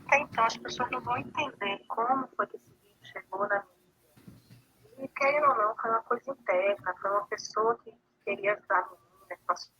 até então as pessoas não vão entender como foi que esse vídeo chegou na mídia. E, querendo ou não, foi uma coisa interna, foi uma pessoa que queria ajudar a menina, que passou.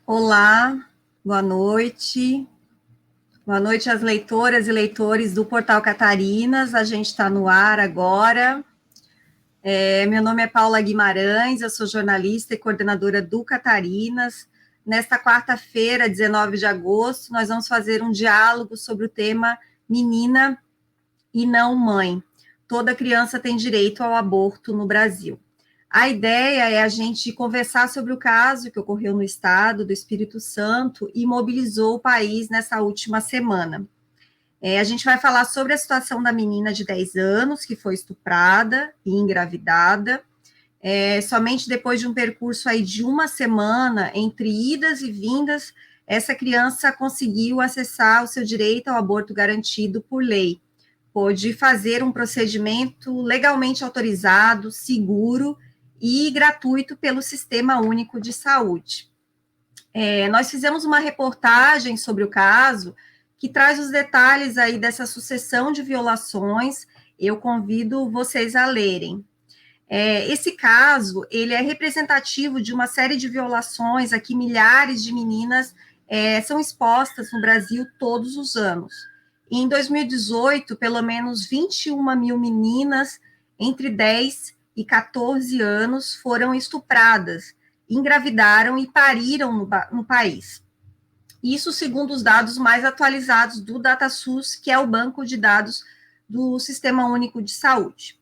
Olá, boa noite. Boa noite às leitoras e leitores do Portal Catarinas. A gente está no ar agora. Meu nome é Paula Guimarães, eu sou jornalista e coordenadora do Catarinas. Nesta quarta-feira, 19 de agosto, nós vamos fazer um diálogo sobre o tema Menina e não Mãe. Toda criança tem direito ao aborto no Brasil. A ideia é a gente conversar sobre o caso que ocorreu no estado do Espírito Santo e mobilizou o país nessa última semana. A gente vai falar sobre a situação da menina de 10 anos que foi estuprada e engravidada. Somente depois de um percurso aí de uma semana, entre idas e vindas, essa criança conseguiu acessar o seu direito ao aborto garantido por lei. Pôde fazer um procedimento legalmente autorizado, seguro e gratuito pelo Sistema Único de Saúde. Nós fizemos uma reportagem sobre o caso, que traz os detalhes aí dessa sucessão de violações. Eu convido vocês a lerem. Esse caso, ele é representativo de uma série de violações a que milhares de meninas são expostas no Brasil todos os anos. Em 2018, pelo menos 21 mil meninas entre 10 e 14 anos foram estupradas, engravidaram e pariram no país. Isso segundo os dados mais atualizados do DataSUS, que é o banco de dados do Sistema Único de Saúde.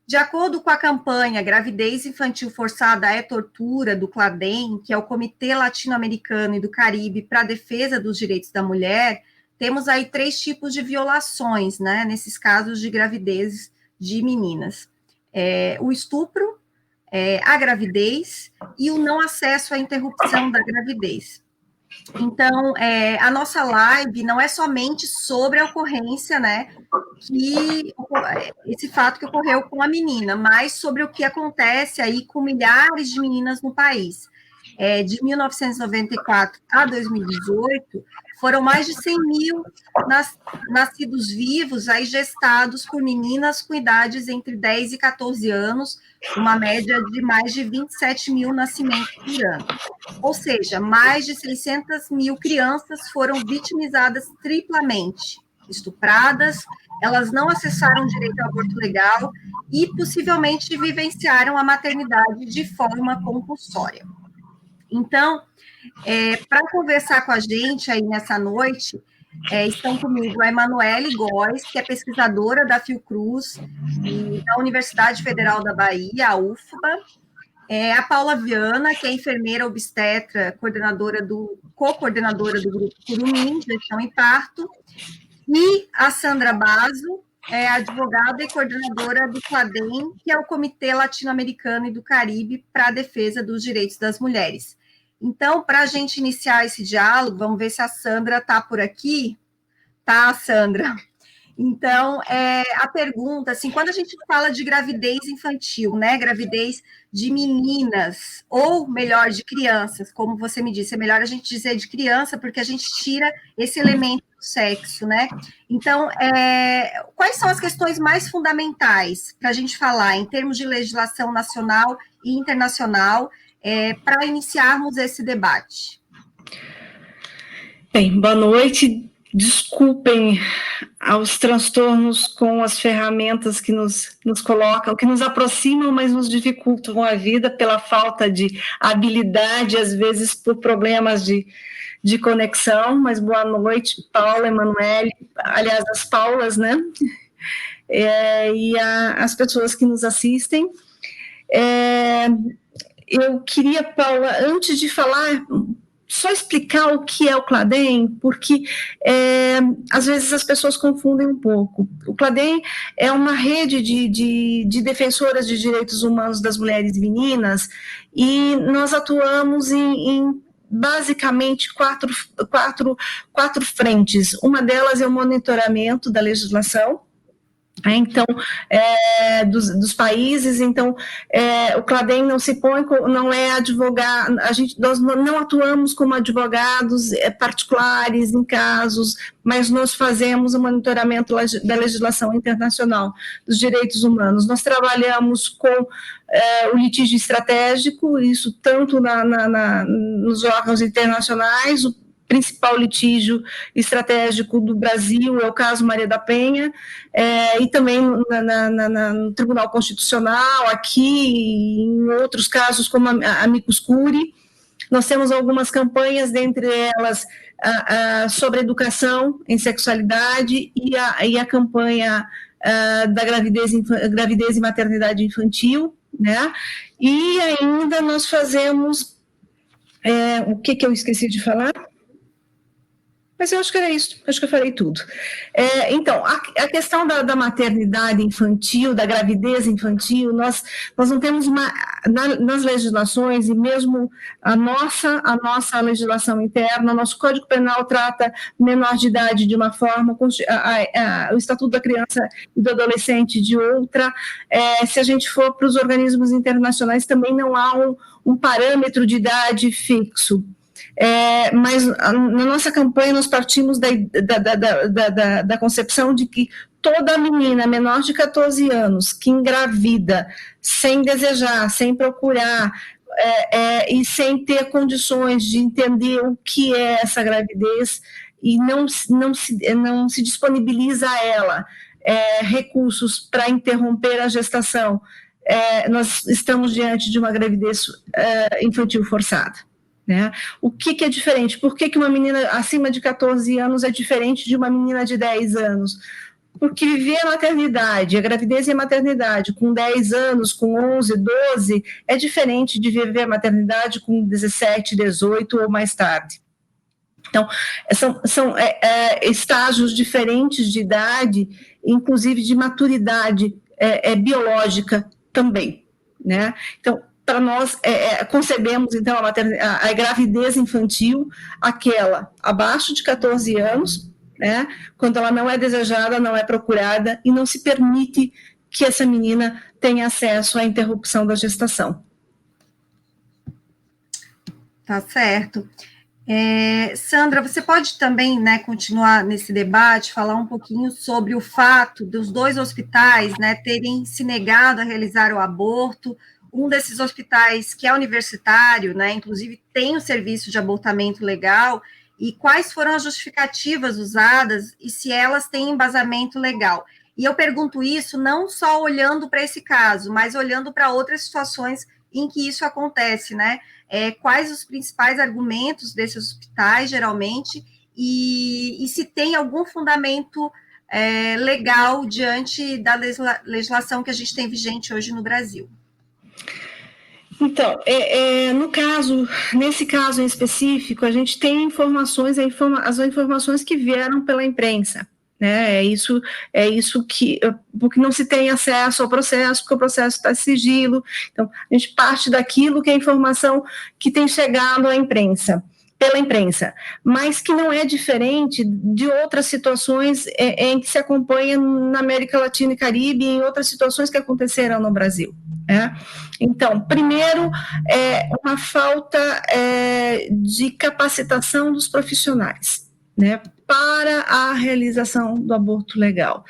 De acordo com a campanha Gravidez Infantil Forçada é Tortura, do CLADEM, que é o Comitê Latino-Americano e do Caribe para a Defesa dos Direitos da Mulher, temos aí 3 tipos de violações, né, nesses casos de gravidez de meninas. O estupro, a gravidez e o não acesso à interrupção da gravidez. Então, a nossa live não é somente sobre a ocorrência, né, esse fato que ocorreu com a menina, mas sobre o que acontece aí com milhares de meninas no país. De 1994 a 2018, foram mais de 100 mil nascidos vivos, aí gestados por meninas com idades entre 10 e 14 anos, uma média de mais de 27 mil nascimentos por ano. Ou seja, mais de 600 mil crianças foram vitimizadas triplamente, estupradas, elas não acessaram o direito ao aborto legal e possivelmente vivenciaram a maternidade de forma compulsória. Então, para conversar com a gente aí nessa noite, estão comigo a Emanuele Góes, que é pesquisadora da Fiocruz e da Universidade Federal da Bahia, a UFBA, a Paula Viana, que é enfermeira obstetra, co-coordenadora do grupo Curumim, Gestão em Parto, e a Sandra Basso, advogada e coordenadora do CLADEM, que é o Comitê Latino-Americano e do Caribe para a Defesa dos Direitos das Mulheres. Então, para a gente iniciar esse diálogo, vamos ver se a Sandra está por aqui. Tá, Sandra? Então, a pergunta, assim, quando a gente fala de gravidez infantil, né, gravidez de meninas, ou melhor, de crianças, como você me disse, é melhor a gente dizer de criança, porque a gente tira esse elemento do sexo, né? Então, quais são as questões mais fundamentais para a gente falar, em termos de legislação nacional e internacional, para iniciarmos esse debate? Bem, boa noite. Desculpem aos transtornos com as ferramentas que nos colocam, que nos aproximam, mas nos dificultam a vida pela falta de habilidade, às vezes por problemas de conexão. Mas boa noite, Paula, Emanuele, aliás, as Paulas, né? e as pessoas que nos assistem. Eu queria, Paula, antes de falar, só explicar o que é o CLADEM, porque às vezes as pessoas confundem um pouco. O CLADEM é uma rede de defensoras de direitos humanos das mulheres e meninas, e nós atuamos em basicamente quatro frentes. Uma delas é o monitoramento da legislação, então, dos países. Então, o CLADEM não se põe, não é advogado, nós não atuamos como advogados particulares em casos, mas nós fazemos o monitoramento da legislação internacional dos direitos humanos. Nós trabalhamos com o litígio estratégico, isso tanto nos órgãos internacionais. O principal litígio estratégico do Brasil é o caso Maria da Penha, e também no Tribunal Constitucional, aqui, em outros casos, como a Amicus Curiae. Nós temos algumas campanhas, dentre elas sobre educação em sexualidade e a campanha da gravidez e maternidade infantil, né? E ainda nós fazemos... o que eu esqueci de falar? Mas eu acho que era isso, acho que eu falei tudo. Então, a questão da maternidade infantil, da gravidez infantil, nós não temos nas legislações, e mesmo a nossa legislação interna, nosso Código Penal trata menor de idade de uma forma, o Estatuto da Criança e do Adolescente de outra. Se a gente for para os organismos internacionais, também não há um parâmetro de idade fixo. Mas na nossa campanha nós partimos da concepção de que toda menina menor de 14 anos que engravida sem desejar, sem procurar, e sem ter condições de entender o que é essa gravidez, e não se disponibiliza a ela recursos para interromper a gestação, nós estamos diante de uma gravidez infantil forçada. Né? O que é diferente? Por que uma menina acima de 14 anos é diferente de uma menina de 10 anos? Porque viver a maternidade, a gravidez e a maternidade com 10 anos, com 11, 12, é diferente de viver a maternidade com 17, 18 ou mais tarde. Então, são estágios diferentes de idade, inclusive de maturidade biológica também, né? Então, para nós, concebemos, então, a gravidez infantil, aquela abaixo de 14 anos, né, quando ela não é desejada, não é procurada, e não se permite que essa menina tenha acesso à interrupção da gestação. Tá certo. Sandra, você pode também, né, continuar nesse debate, falar um pouquinho sobre o fato dos 2 hospitais, né, terem se negado a realizar o aborto. Um desses hospitais, que é universitário, né, inclusive tem o serviço de abortamento legal, e quais foram as justificativas usadas e se elas têm embasamento legal. E eu pergunto isso não só olhando para esse caso, mas olhando para outras situações em que isso acontece, né? Quais os principais argumentos desses hospitais, geralmente, e se tem algum fundamento legal diante da legislação que a gente tem vigente hoje no Brasil. Então, nesse caso em específico, a gente tem informações, as informações que vieram pela imprensa, né? É isso que, porque não se tem acesso ao processo, porque o processo está em sigilo. Então, a gente parte daquilo que é a informação que tem chegado à imprensa, pela imprensa, mas que não é diferente de outras situações em que se acompanha na América Latina e Caribe e em outras situações que aconteceram no Brasil. Então, primeiro, uma falta de capacitação dos profissionais, né, para a realização do aborto legal.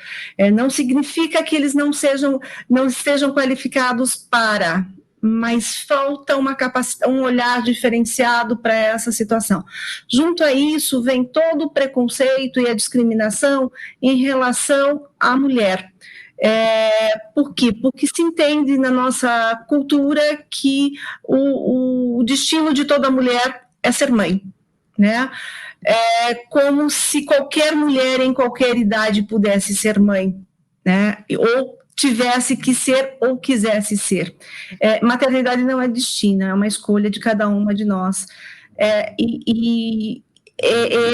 Não significa que eles não estejam qualificados para, mas falta um olhar diferenciado para essa situação. Junto a isso, vem todo o preconceito e a discriminação em relação à mulher. Por quê? Porque se entende na nossa cultura que o destino de toda mulher é ser mãe, né? Como se qualquer mulher em qualquer idade pudesse ser mãe, né? Ou tivesse que ser ou quisesse ser. Maternidade não é destino, é uma escolha de cada uma de nós.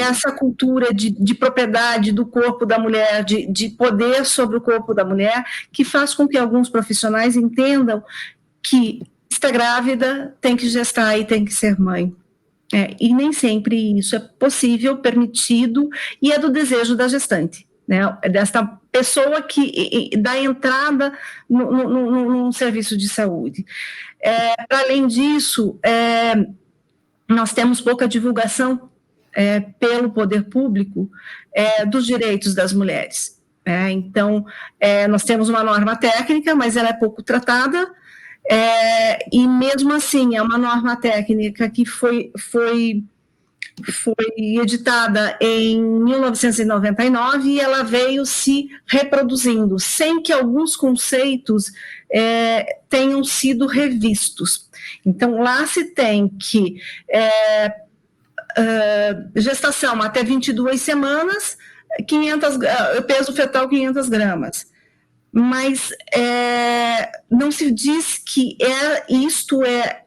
Essa cultura de propriedade do corpo da mulher, de poder sobre o corpo da mulher, que faz com que alguns profissionais entendam que está grávida, tem que gestar e tem que ser mãe. E nem sempre isso é possível, permitido, e é do desejo da gestante, né? Desta pessoa que dá entrada num serviço de saúde. Além disso, nós temos pouca divulgação pelo poder público dos direitos das mulheres. Então, nós temos uma norma técnica, mas ela é pouco tratada, e mesmo assim é uma norma técnica que foi editada em 1999 e ela veio se reproduzindo, sem que alguns conceitos tenham sido revistos. Então, lá se tem que gestação até 22 semanas, 500, peso fetal 500 gramas. Mas não se diz que isto é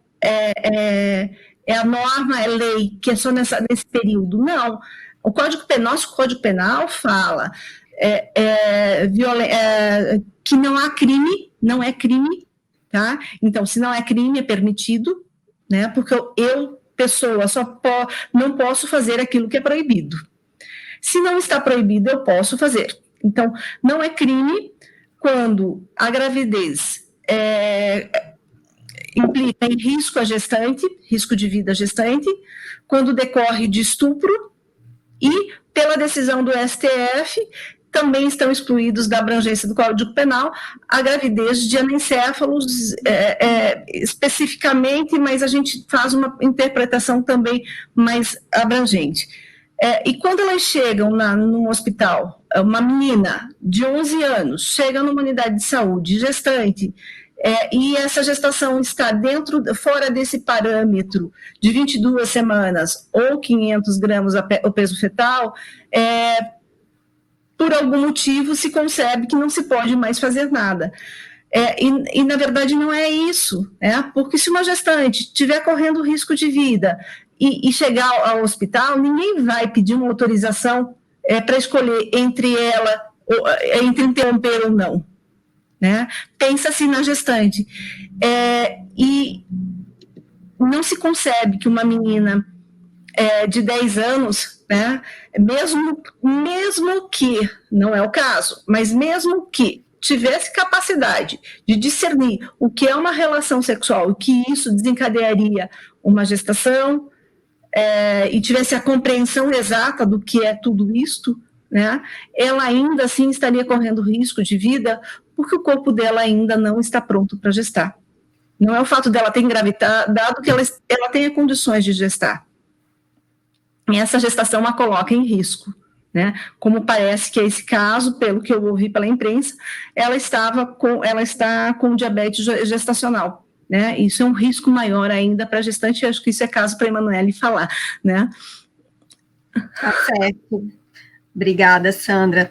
a norma, é lei, que é só nesse período. Não. Nosso Código Penal fala que não há crime, não é crime, tá? Então, se não é crime, é permitido, né? Porque eu pessoa, não posso fazer aquilo que é proibido. Se não está proibido, eu posso fazer. Então, não é crime quando a gravidez implica em risco à gestante, risco de vida à gestante, quando decorre de estupro e, pela decisão do STF, também estão excluídos da abrangência do Código Penal a gravidez de anencéfalos especificamente, mas a gente faz uma interpretação também mais abrangente. E quando elas chegam no hospital, uma menina de 11 anos chega numa unidade de saúde, gestante, e essa gestação está fora desse parâmetro de 22 semanas ou 500 gramas o peso fetal, por algum motivo se concebe que não se pode mais fazer nada. E na verdade não é isso, porque se uma gestante estiver correndo risco de vida e chegar ao hospital, ninguém vai pedir uma autorização para escolher entre interromper ou não. Né? Pensa-se na gestante. E não se concebe que uma menina de 10 anos, né, mesmo que, não é o caso, mas mesmo que tivesse capacidade de discernir o que é uma relação sexual e que isso desencadearia uma gestação, e tivesse a compreensão exata do que é tudo isto, né, ela ainda assim estaria correndo risco de vida, porque o corpo dela ainda não está pronto para gestar. Não é o fato dela ter engravidado que ela tenha condições de gestar. E essa gestação a coloca em risco, né? Como parece que é esse caso, pelo que eu ouvi pela imprensa, ela está com diabetes gestacional, né? Isso é um risco maior ainda para a gestante, e acho que isso é caso para a Emanuele falar, né? Tá certo. Obrigada, Sandra.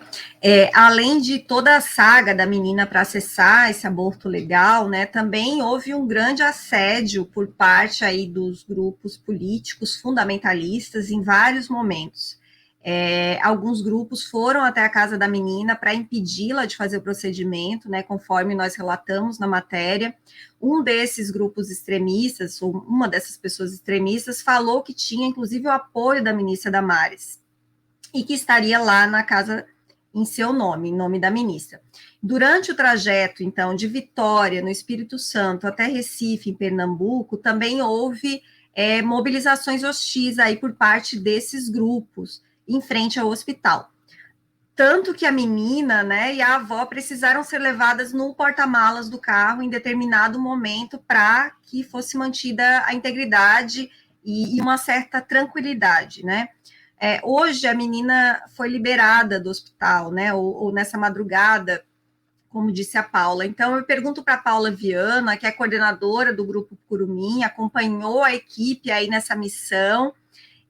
Além de toda a saga da menina para acessar esse aborto legal, né, também houve um grande assédio por parte aí dos grupos políticos fundamentalistas em vários momentos. Alguns grupos foram até a casa da menina para impedi-la de fazer o procedimento, né, conforme nós relatamos na matéria. Um desses grupos extremistas, ou uma dessas pessoas extremistas, falou que tinha, inclusive, o apoio da ministra Damares, e que estaria lá na casa em seu nome, em nome da ministra. Durante o trajeto, então, de Vitória, no Espírito Santo, até Recife, em Pernambuco, também houve mobilizações hostis aí por parte desses grupos, em frente ao hospital. Tanto que a menina, né, e a avó precisaram ser levadas no porta-malas do carro em determinado momento para que fosse mantida a integridade e uma certa tranquilidade, né? Hoje a menina foi liberada do hospital, né? Ou nessa madrugada, como disse a Paula. Então, eu pergunto para a Paula Viana, que é coordenadora do Grupo Curumim, acompanhou a equipe aí nessa missão,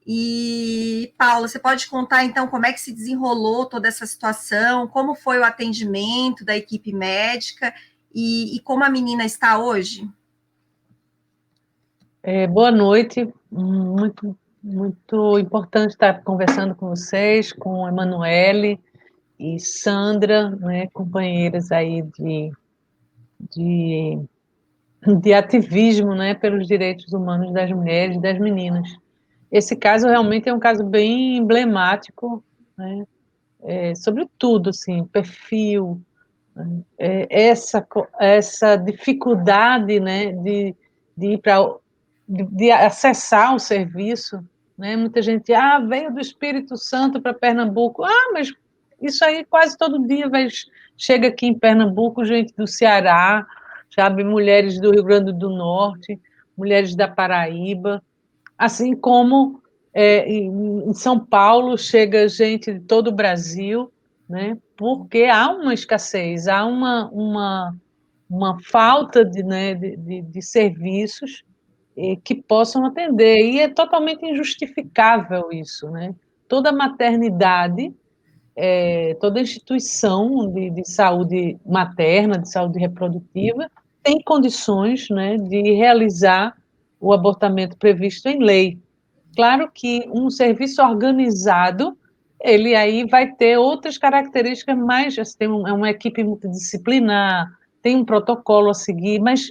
E, Paula, você pode contar, então, como é que se desenrolou toda essa situação, como foi o atendimento da equipe médica e como a menina está hoje? Boa noite, muito importante estar conversando com vocês, com Emanuele e Sandra, né, companheiras aí de, de ativismo, né, pelos direitos humanos das mulheres e das meninas. Esse caso realmente é um caso bem emblemático, né, sobretudo, assim, perfil, essa dificuldade, né, de ir para de acessar o serviço, né? Muita gente, veio do Espírito Santo para Pernambuco, mas isso aí quase todo dia chega aqui em Pernambuco, gente do Ceará, sabe, mulheres do Rio Grande do Norte, mulheres da Paraíba, assim como em São Paulo chega gente de todo o Brasil, né? Porque há uma escassez, há uma falta de serviços que possam atender, e é totalmente injustificável isso, né? Toda maternidade, toda instituição de saúde materna, de saúde reprodutiva, tem condições, né, de realizar o abortamento previsto em lei. Claro que um serviço organizado, ele aí vai ter outras características mais, assim, é uma equipe multidisciplinar, tem um protocolo a seguir, mas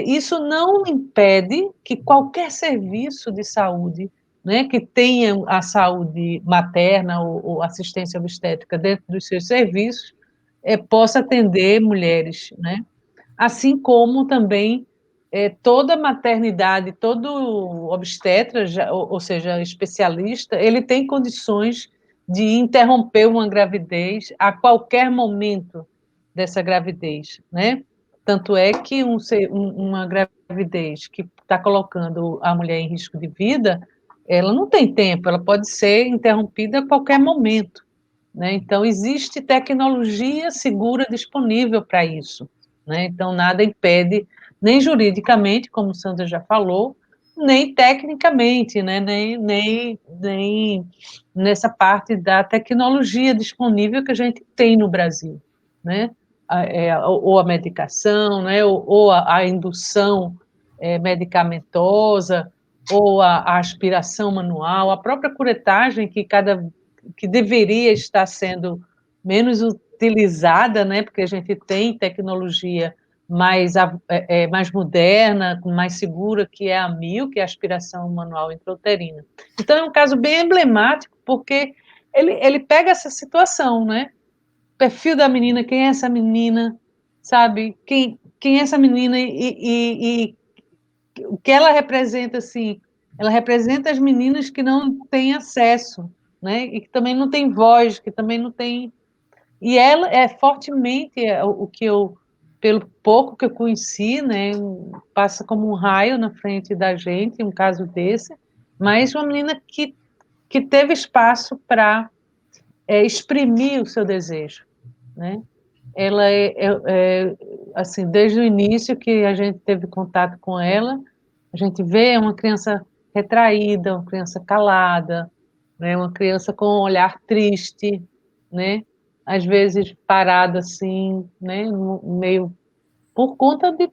isso não impede que qualquer serviço de saúde, né, que tenha a saúde materna ou assistência obstétrica dentro dos seus serviços, possa atender mulheres, né? Assim como também toda maternidade, todo obstetra, ou seja, especialista, ele tem condições de interromper uma gravidez a qualquer momento dessa gravidez, né? Tanto é que uma gravidez que está colocando a mulher em risco de vida, ela não tem tempo, ela pode ser interrompida a qualquer momento, né? Então, existe tecnologia segura disponível para isso, né? Então, nada impede, nem juridicamente, como Sandra já falou, nem tecnicamente, né? Nem nessa parte da tecnologia disponível que a gente tem no Brasil, né? Ou a medicação, né? Ou a indução medicamentosa, ou a aspiração manual, a própria curetagem que deveria estar sendo menos utilizada, né? Porque a gente tem tecnologia mais moderna, mais segura, que é a MIL, que é a aspiração manual intrauterina. Então, é um caso bem emblemático, porque ele pega essa situação, né? O perfil da menina, quem é essa menina, sabe? Quem é essa menina e o que ela representa, assim, ela representa as meninas que não têm acesso, né? E que também não têm voz, que também não têm... E ela é fortemente o que eu, pelo pouco que eu conheci, né, passa como um raio na frente da gente, um caso desse, mas uma menina que teve espaço para exprimir o seu desejo, né? Ela assim, desde o início que a gente teve contato com ela, a gente vê uma criança retraída, uma criança calada, né? Uma criança com um olhar triste, né? Às vezes parada assim, né? Meio por conta de...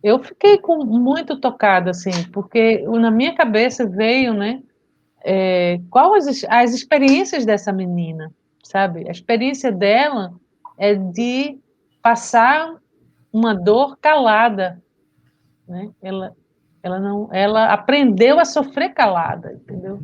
Eu fiquei muito tocada, assim, porque na minha cabeça veio, né? Qual as experiências dessa menina, sabe? A experiência dela é de passar uma dor calada, né? Ela aprendeu a sofrer calada, entendeu?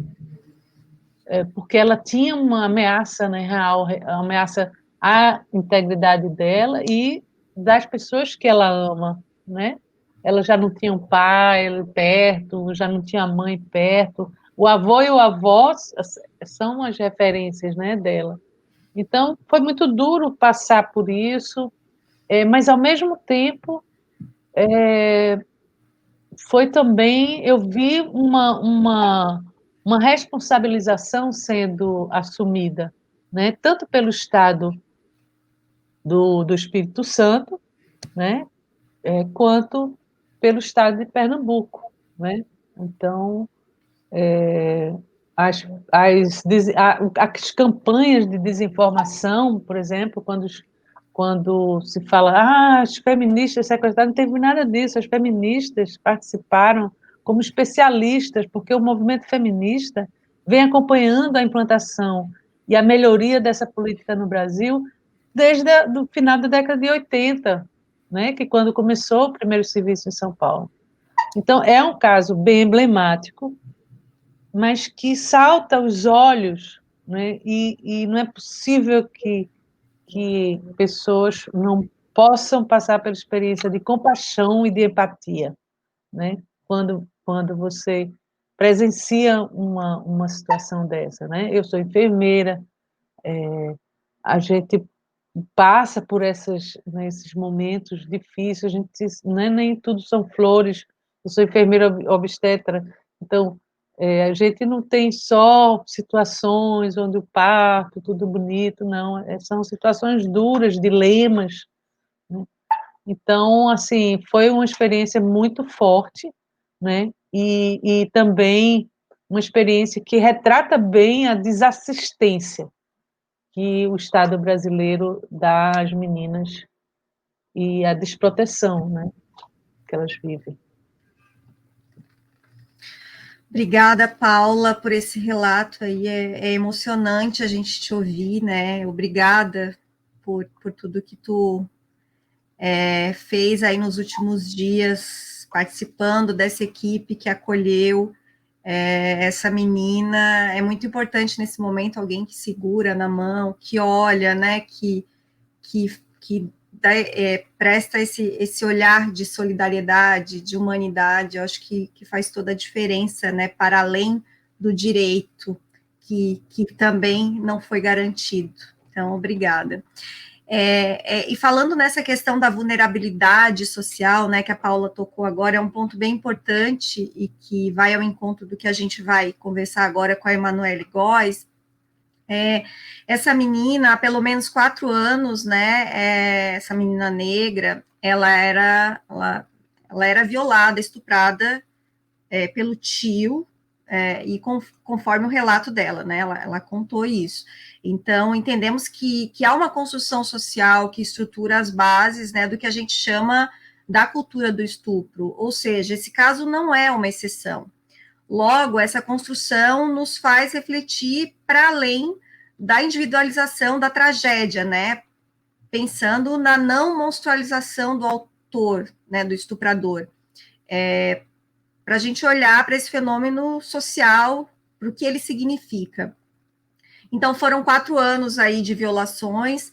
Porque ela tinha uma ameaça, né, real, uma ameaça à integridade dela e das pessoas que ela ama, né? Ela já não tinha um pai perto, já não tinha a mãe perto. O avô e o avó são as referências, né, dela. Então, foi muito duro passar por isso, mas, ao mesmo tempo, foi também, eu vi uma responsabilização sendo assumida, né, tanto pelo Estado do Espírito Santo, né, quanto pelo Estado de Pernambuco, né? Então, as campanhas de desinformação, por exemplo, quando se fala, as feministas sequestradas, não teve nada disso, as feministas participaram como especialistas, porque o movimento feminista vem acompanhando a implantação e a melhoria dessa política no Brasil desde o final da década de 80, né, que quando começou o primeiro serviço em São Paulo. Então, é um caso bem emblemático, mas que salta aos olhos, né, e não é possível que pessoas não possam passar pela experiência de compaixão e de empatia, né? Quando você presencia uma situação dessa, né? Eu sou enfermeira, a gente passa por esses momentos difíceis, a gente nem tudo são flores. Eu sou enfermeira obstetra, então a gente não tem só situações onde o parto, tudo bonito, não, são situações duras, dilemas, né? Então, assim, foi uma experiência muito forte, né? E também uma experiência que retrata bem a desassistência que o Estado brasileiro dá às meninas e a desproteção, né, que elas vivem. Obrigada, Paula, por esse relato aí, é emocionante a gente te ouvir, né, obrigada por tudo que tu fez aí nos últimos dias, participando dessa equipe que acolheu essa menina. É muito importante nesse momento alguém que segura na mão, que olha, né, que presta esse olhar de solidariedade, de humanidade. Eu acho que faz toda a diferença, né, para além do direito que também não foi garantido. Então, obrigada. E falando nessa questão da vulnerabilidade social, né, que a Paula tocou agora, é um ponto bem importante e que vai ao encontro do que a gente vai conversar agora com a Emanuele Góes. Essa menina, há pelo menos 4 anos, né, essa menina negra, ela era violada, estuprada pelo tio, e conforme o relato dela, né, ela contou isso. Então, entendemos que há uma construção social que estrutura as bases, né, do que a gente chama da cultura do estupro, ou seja, esse caso não é uma exceção. Logo, essa construção nos faz refletir para além da individualização da tragédia, né, pensando na não monstrualização do autor, né, do estuprador, para a gente olhar para esse fenômeno social, para o que ele significa. Então, foram 4 anos aí de violações,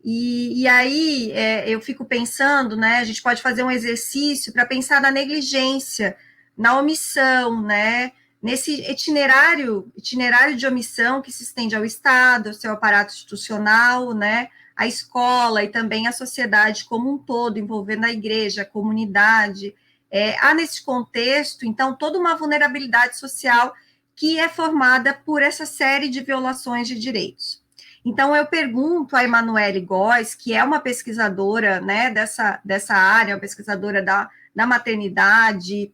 e aí eu fico pensando, né, a gente pode fazer um exercício para pensar na negligência, na omissão, né, nesse itinerário de omissão que se estende ao Estado, ao seu aparato institucional, né, a escola e também a sociedade como um todo, envolvendo a igreja, a comunidade. Há nesse contexto, então, toda uma vulnerabilidade social que é formada por essa série de violações de direitos. Então, eu pergunto a Emanuele Góes, que é uma pesquisadora, né, dessa área, uma pesquisadora da maternidade,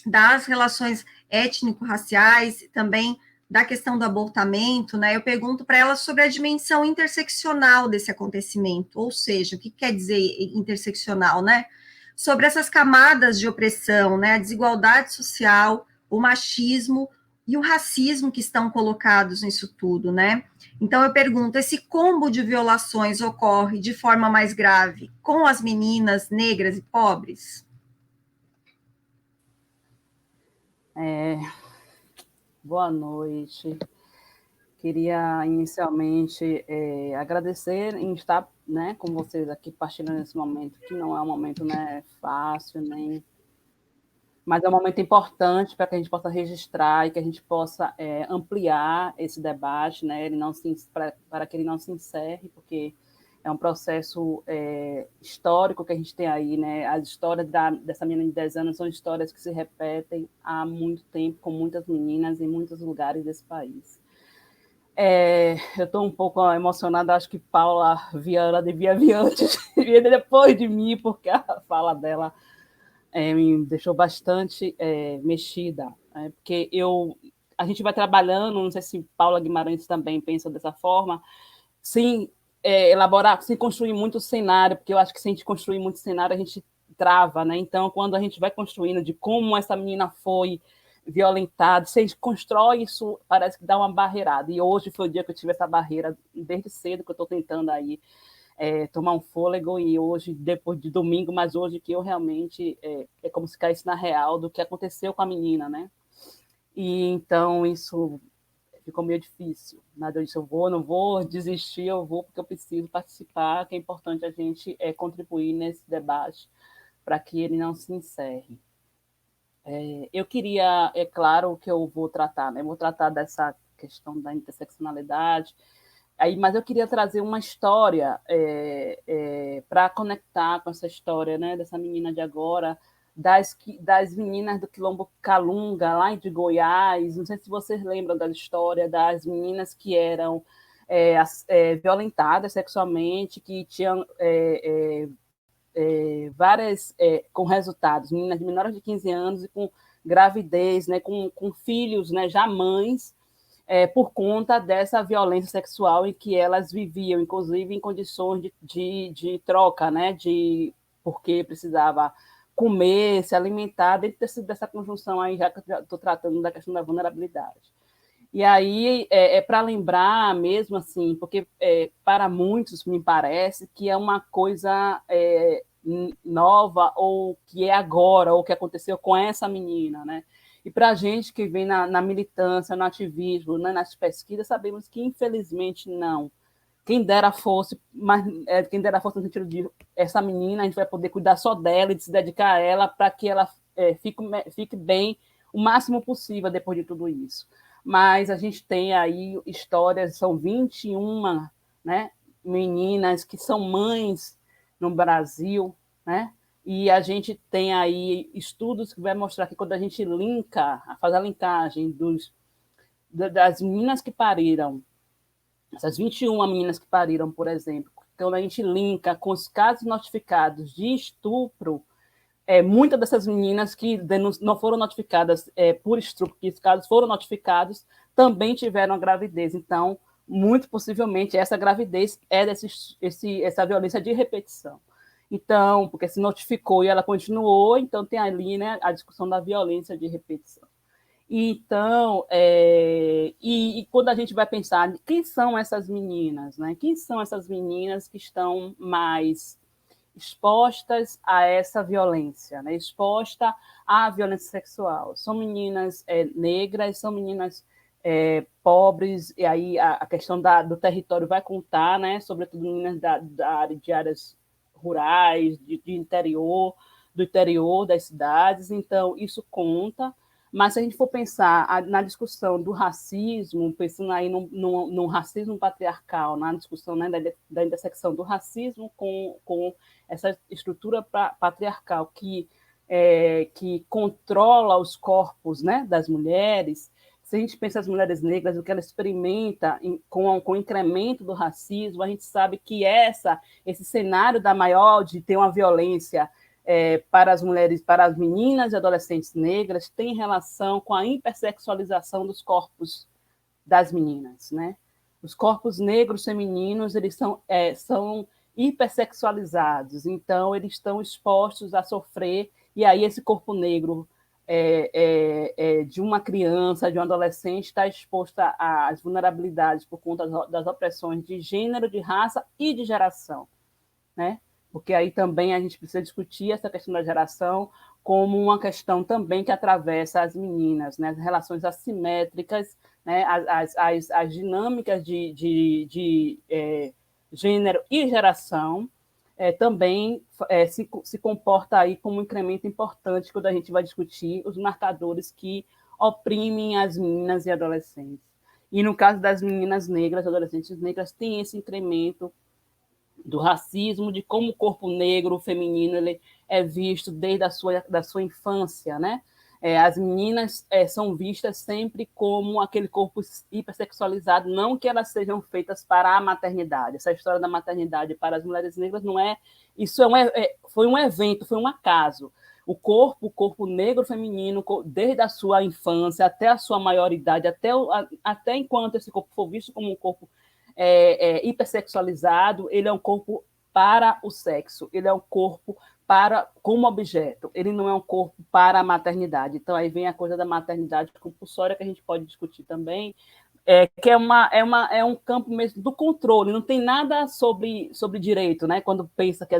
das relações étnico-raciais, também da questão do abortamento, né, eu pergunto para ela sobre a dimensão interseccional desse acontecimento, ou seja, o que quer dizer interseccional, né? Sobre essas camadas de opressão, né, a desigualdade social, o machismo e o racismo que estão colocados nisso tudo, né? Então, eu pergunto, esse combo de violações ocorre de forma mais grave com as meninas negras e pobres? Boa noite. Queria inicialmente agradecer em estar, né, com vocês aqui partilhando nesse momento, que não é um momento, né, fácil, mas é um momento importante para que a gente possa registrar e que a gente possa ampliar esse debate, né, para que ele não se encerre, porque é um processo histórico que a gente tem aí, né? As histórias dessa menina de 10 anos são histórias que se repetem há muito tempo com muitas meninas em muitos lugares desse país. Eu estou um pouco emocionada, acho que Paula Viana devia vir antes, devia depois de mim, porque a fala dela me deixou bastante mexida. porque a gente vai trabalhando, não sei se Paula Guimarães também pensa dessa forma, sem elaborar, sem construir muito cenário, porque eu acho que se a gente construir muito cenário, a gente trava, né? Então, quando a gente vai construindo de como essa menina foi violentada, se a gente constrói isso, parece que dá uma barreirada. E hoje foi o dia que eu tive essa barreira, desde cedo, que eu estou tentando aí tomar um fôlego, e hoje, depois de domingo, mas hoje que eu realmente, é como se caísse na real do que aconteceu com a menina, né? E então isso ficou meio difícil. Nada, eu disse, eu vou, não vou desistir, eu vou porque eu preciso participar, que é importante a gente contribuir nesse debate para que ele não se encerre. Eu queria, é claro que eu vou tratar, né? Vou tratar dessa questão da interseccionalidade, mas eu queria trazer uma história para conectar com essa história, né, dessa menina de agora, das meninas do Quilombo Calunga, lá de Goiás. Não sei se vocês lembram da história das meninas que eram violentadas sexualmente, que tinham várias, com resultados, meninas de menores de 15 anos e com gravidez, né, com filhos, né, já mães, por conta dessa violência sexual em que elas viviam, inclusive em condições de troca, né, porque precisava comer, se alimentar, dentro dessa conjunção aí, já que eu estou tratando da questão da vulnerabilidade. E aí para lembrar mesmo assim, porque para muitos me parece que é uma coisa nova, ou que é agora, ou que aconteceu com essa menina, né? E para a gente que vem na militância, no ativismo, né, nas pesquisas, sabemos que, infelizmente, não. Quem dera fosse, mas quem dera fosse no sentido de essa menina, a gente vai poder cuidar só dela e se dedicar a ela para que ela fique bem o máximo possível depois de tudo isso. Mas a gente tem aí histórias, são 21, né, meninas que são mães no Brasil, né? E a gente tem aí estudos que vai mostrar que quando a gente faz a linkagem das meninas que pariram, essas 21 meninas que pariram, por exemplo, quando a gente linka com os casos notificados de estupro, muitas dessas meninas que não foram notificadas por estupro, que os casos foram notificados, também tiveram a gravidez. Então, muito possivelmente, essa gravidez é essa violência de repetição. Então, porque se notificou e ela continuou, então tem ali, né, a discussão da violência de repetição. Então, e quando a gente vai pensar quem são essas meninas, né? Quem são essas meninas que estão mais expostas a essa violência, né? Exposta à violência sexual? São meninas negras, são meninas pobres, e aí a questão do território vai contar, né? Sobretudo meninas de áreas rurais, do interior das cidades. Então, isso conta. Mas se a gente for pensar na discussão do racismo, pensando aí no racismo patriarcal, na discussão, né, da intersecção do racismo com essa estrutura patriarcal que controla os corpos, né, das mulheres, se a gente pensa as mulheres negras, o que elas experimentam com o incremento do racismo, a gente sabe que esse cenário de ter uma violência para as mulheres, para as meninas e adolescentes negras, tem relação com a hipersexualização dos corpos das meninas, né? Os corpos negros femininos, eles são hipersexualizados, então eles estão expostos a sofrer, e aí esse corpo negro de uma criança, de um adolescente, está exposto às vulnerabilidades por conta das opressões de gênero, de raça e de geração, né? Porque aí também a gente precisa discutir essa questão da geração como uma questão também que atravessa as meninas, né? As relações assimétricas, né? As dinâmicas de gênero e geração também se comporta aí como um incremento importante quando a gente vai discutir os marcadores que oprimem as meninas e adolescentes. E no caso das meninas negras, adolescentes negras, tem esse incremento do racismo, de como o corpo negro, feminino, ele é visto desde da sua infância, né? As meninas são vistas sempre como aquele corpo hipersexualizado, não que elas sejam feitas para a maternidade. Essa história da maternidade para as mulheres negras não é... Isso foi um evento, foi um acaso. O corpo negro feminino, desde a sua infância até a sua maioridade, até enquanto esse corpo for visto como um corpo hipersexualizado, ele é um corpo para o sexo, ele é um corpo como objeto, ele não é um corpo para a maternidade. Então, aí vem a coisa da maternidade compulsória, que a gente pode discutir também, que é um campo mesmo do controle, não tem nada sobre direito, né? Quando pensa que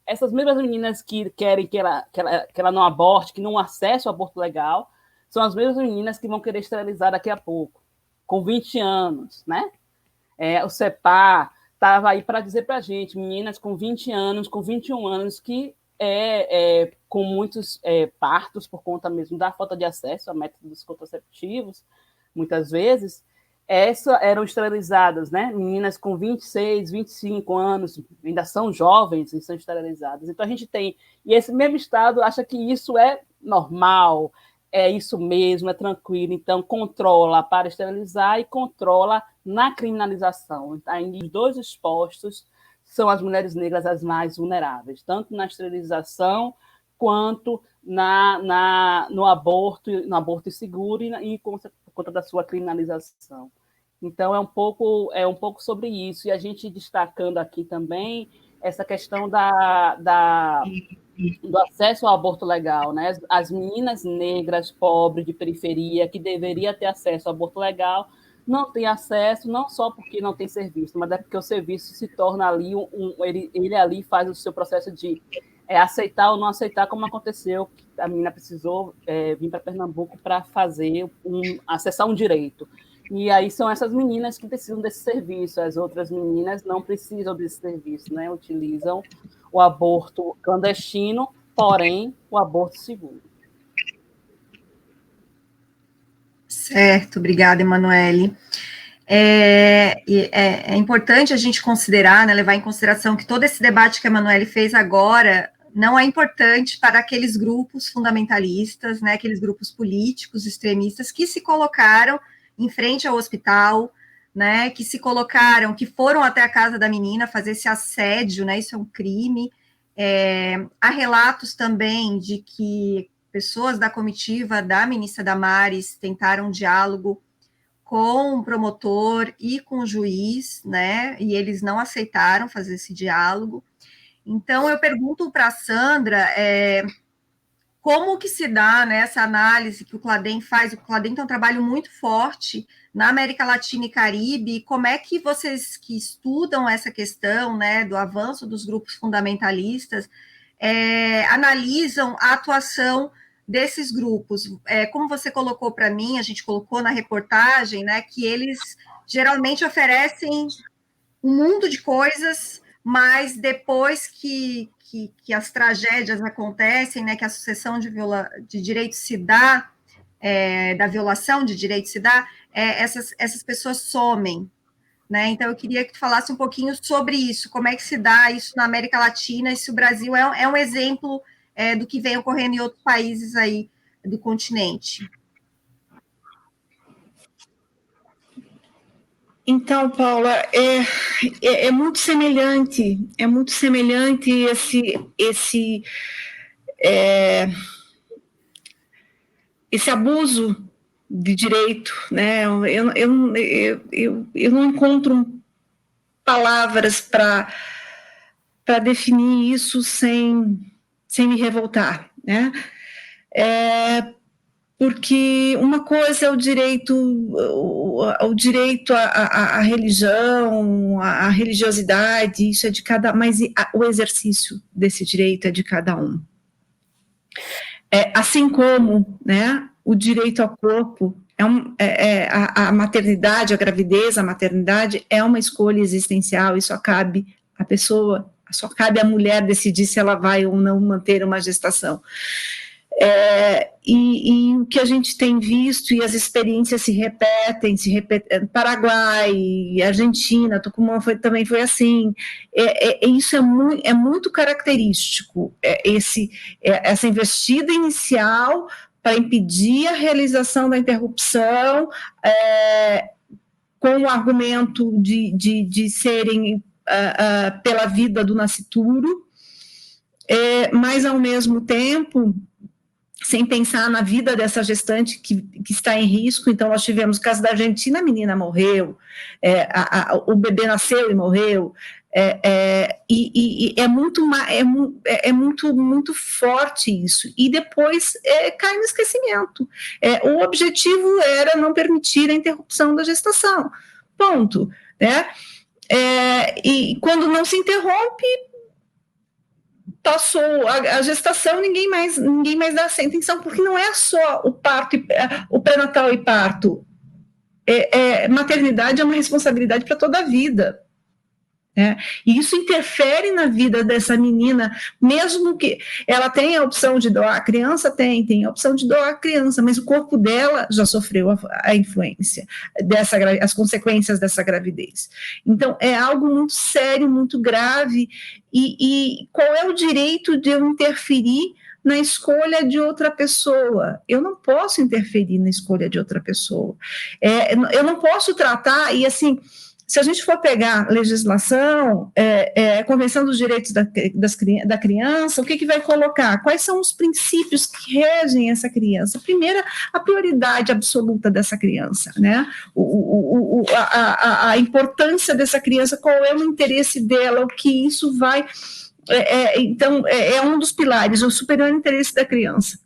essas mesmas meninas que querem que ela não aborte, que não acesse o aborto legal, são as mesmas meninas que vão querer esterilizar daqui a pouco, com 20 anos, né? O CEPAR estava aí para dizer para a gente, meninas com 20 anos, com 21 anos, que com muitos partos, por conta mesmo da falta de acesso a métodos contraceptivos, muitas vezes, eram esterilizadas, né? Meninas com 26, 25 anos, ainda são jovens e são esterilizadas. Então, a gente tem... E esse mesmo Estado acha que isso é normal, é isso mesmo, é tranquilo. Então, controla para esterilizar e controla na criminalização. Ainda os dois expostos são as mulheres negras as mais vulneráveis, tanto na esterilização quanto no aborto inseguro e por conta da sua criminalização. Então, é um pouco sobre isso. E a gente destacando aqui também essa questão do acesso ao aborto legal, né? As meninas negras, pobres, de periferia, que deveriam ter acesso ao aborto legal, não têm acesso, não só porque não tem serviço, mas é porque o serviço se torna ali, ele ali faz o seu processo de aceitar ou não aceitar, como aconteceu, a menina precisou vir para Pernambuco para acessar um direito. E aí são essas meninas que precisam desse serviço, as outras meninas não precisam desse serviço, né? Utilizam o aborto clandestino, porém o aborto seguro. Certo, obrigada, Emanuele. É importante a gente considerar, né, levar em consideração que todo esse debate que a Emanuele fez agora não é importante para aqueles grupos fundamentalistas, né, aqueles grupos políticos extremistas que se colocaram em frente ao hospital, né, que foram até a casa da menina fazer esse assédio, né, isso é um crime. Há relatos também de que pessoas da comitiva da ministra Damares tentaram um diálogo com o promotor e com o juiz, né, e eles não aceitaram fazer esse diálogo. Então, eu pergunto para a Sandra, como que se dá, né, essa análise que o CLADEM faz? O CLADEM tem um trabalho muito forte na América Latina e Caribe. Como é que vocês que estudam essa questão, né, do avanço dos grupos fundamentalistas, analisam a atuação desses grupos? Como você colocou para mim, a gente colocou na reportagem, né, que eles geralmente oferecem um mundo de coisas, mas depois que as tragédias acontecem, né, que a sucessão de direitos se dá, da violação de direitos se dá, essas pessoas somem, né? Então, eu queria que tu falasse um pouquinho sobre isso, como é que se dá isso na América Latina, e se o Brasil é um exemplo do que vem ocorrendo em outros países aí do continente. Então, Paula, é muito semelhante esse abuso de direito, né? Eu não encontro palavras para definir isso sem me revoltar, né? Porque uma coisa é o direito à religião, à religiosidade, isso é de cada, mas o exercício desse direito é de cada um. Assim como, né, o direito ao corpo, a maternidade, a gravidez, a maternidade é uma escolha existencial, e só cabe à pessoa, só cabe à mulher decidir se ela vai ou não manter uma gestação. E o que a gente tem visto, e as experiências se repetem, Paraguai, Argentina, Tucumã também foi assim, isso é muito característico, essa investida inicial para impedir a realização da interrupção, com o argumento de serem pela vida do nascituro, mas, ao mesmo tempo, sem pensar na vida dessa gestante que está em risco. Então, nós tivemos o caso da Argentina, a menina morreu, o bebê nasceu e morreu, e é muito forte isso, e depois cai no esquecimento. O objetivo era não permitir a interrupção da gestação, ponto, né? E quando não se interrompe, passou a gestação, ninguém mais dá essa atenção, porque não é só o parto, o pré-natal e parto. Maternidade é uma responsabilidade para toda a vida. E isso interfere na vida dessa menina, mesmo que ela tenha a opção de doar a criança, tem a opção de doar a criança, mas o corpo dela já sofreu a influência, as consequências dessa gravidez. Então, é algo muito sério, muito grave, e qual é o direito de eu interferir na escolha de outra pessoa? Eu não posso interferir na escolha de outra pessoa. Eu não posso tratar, e assim, se a gente for pegar legislação, Convenção dos Direitos da Criança, o que vai colocar? Quais são os princípios que regem essa criança? Primeiro, a prioridade absoluta dessa criança, né? A importância dessa criança, qual é o interesse dela, o que isso vai... Então, é um dos pilares, o superior interesse da criança.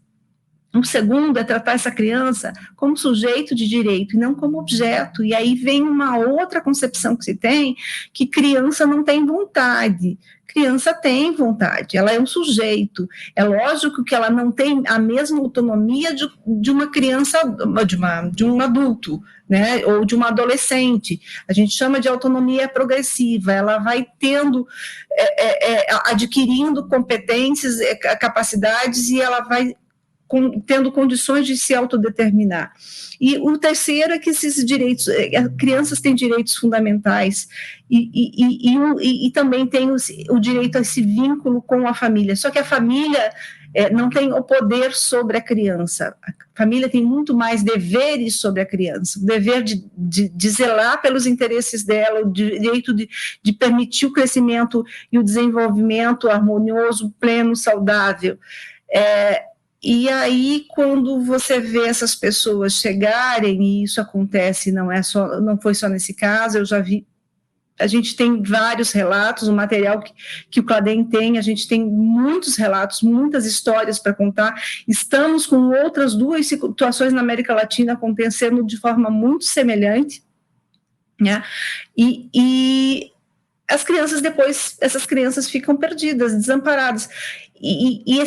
O segundo é tratar essa criança como sujeito de direito e não como objeto. E aí vem uma outra concepção que se tem, que criança não tem vontade. Criança tem vontade, ela é um sujeito. É lógico que ela não tem a mesma autonomia de uma criança, de um adulto, né, ou de uma adolescente. A gente chama de autonomia progressiva. Ela vai adquirindo competências, capacidades, e ela vai tendo condições de se autodeterminar. E o terceiro é que esses direitos, crianças têm direitos fundamentais, e também tem o direito a esse vínculo com a família, só que a família não tem o poder sobre a criança, a família tem muito mais deveres sobre a criança, o dever de zelar pelos interesses dela, o direito de permitir o crescimento e o desenvolvimento harmonioso, pleno, saudável. E aí, quando você vê essas pessoas chegarem, e isso acontece, não foi só nesse caso, eu já vi, a gente tem vários relatos, o material que o Cladem tem, a gente tem muitos relatos, muitas histórias para contar. Estamos com outras 2 situações na América Latina acontecendo de forma muito semelhante, né? E as crianças depois, essas crianças ficam perdidas, desamparadas. E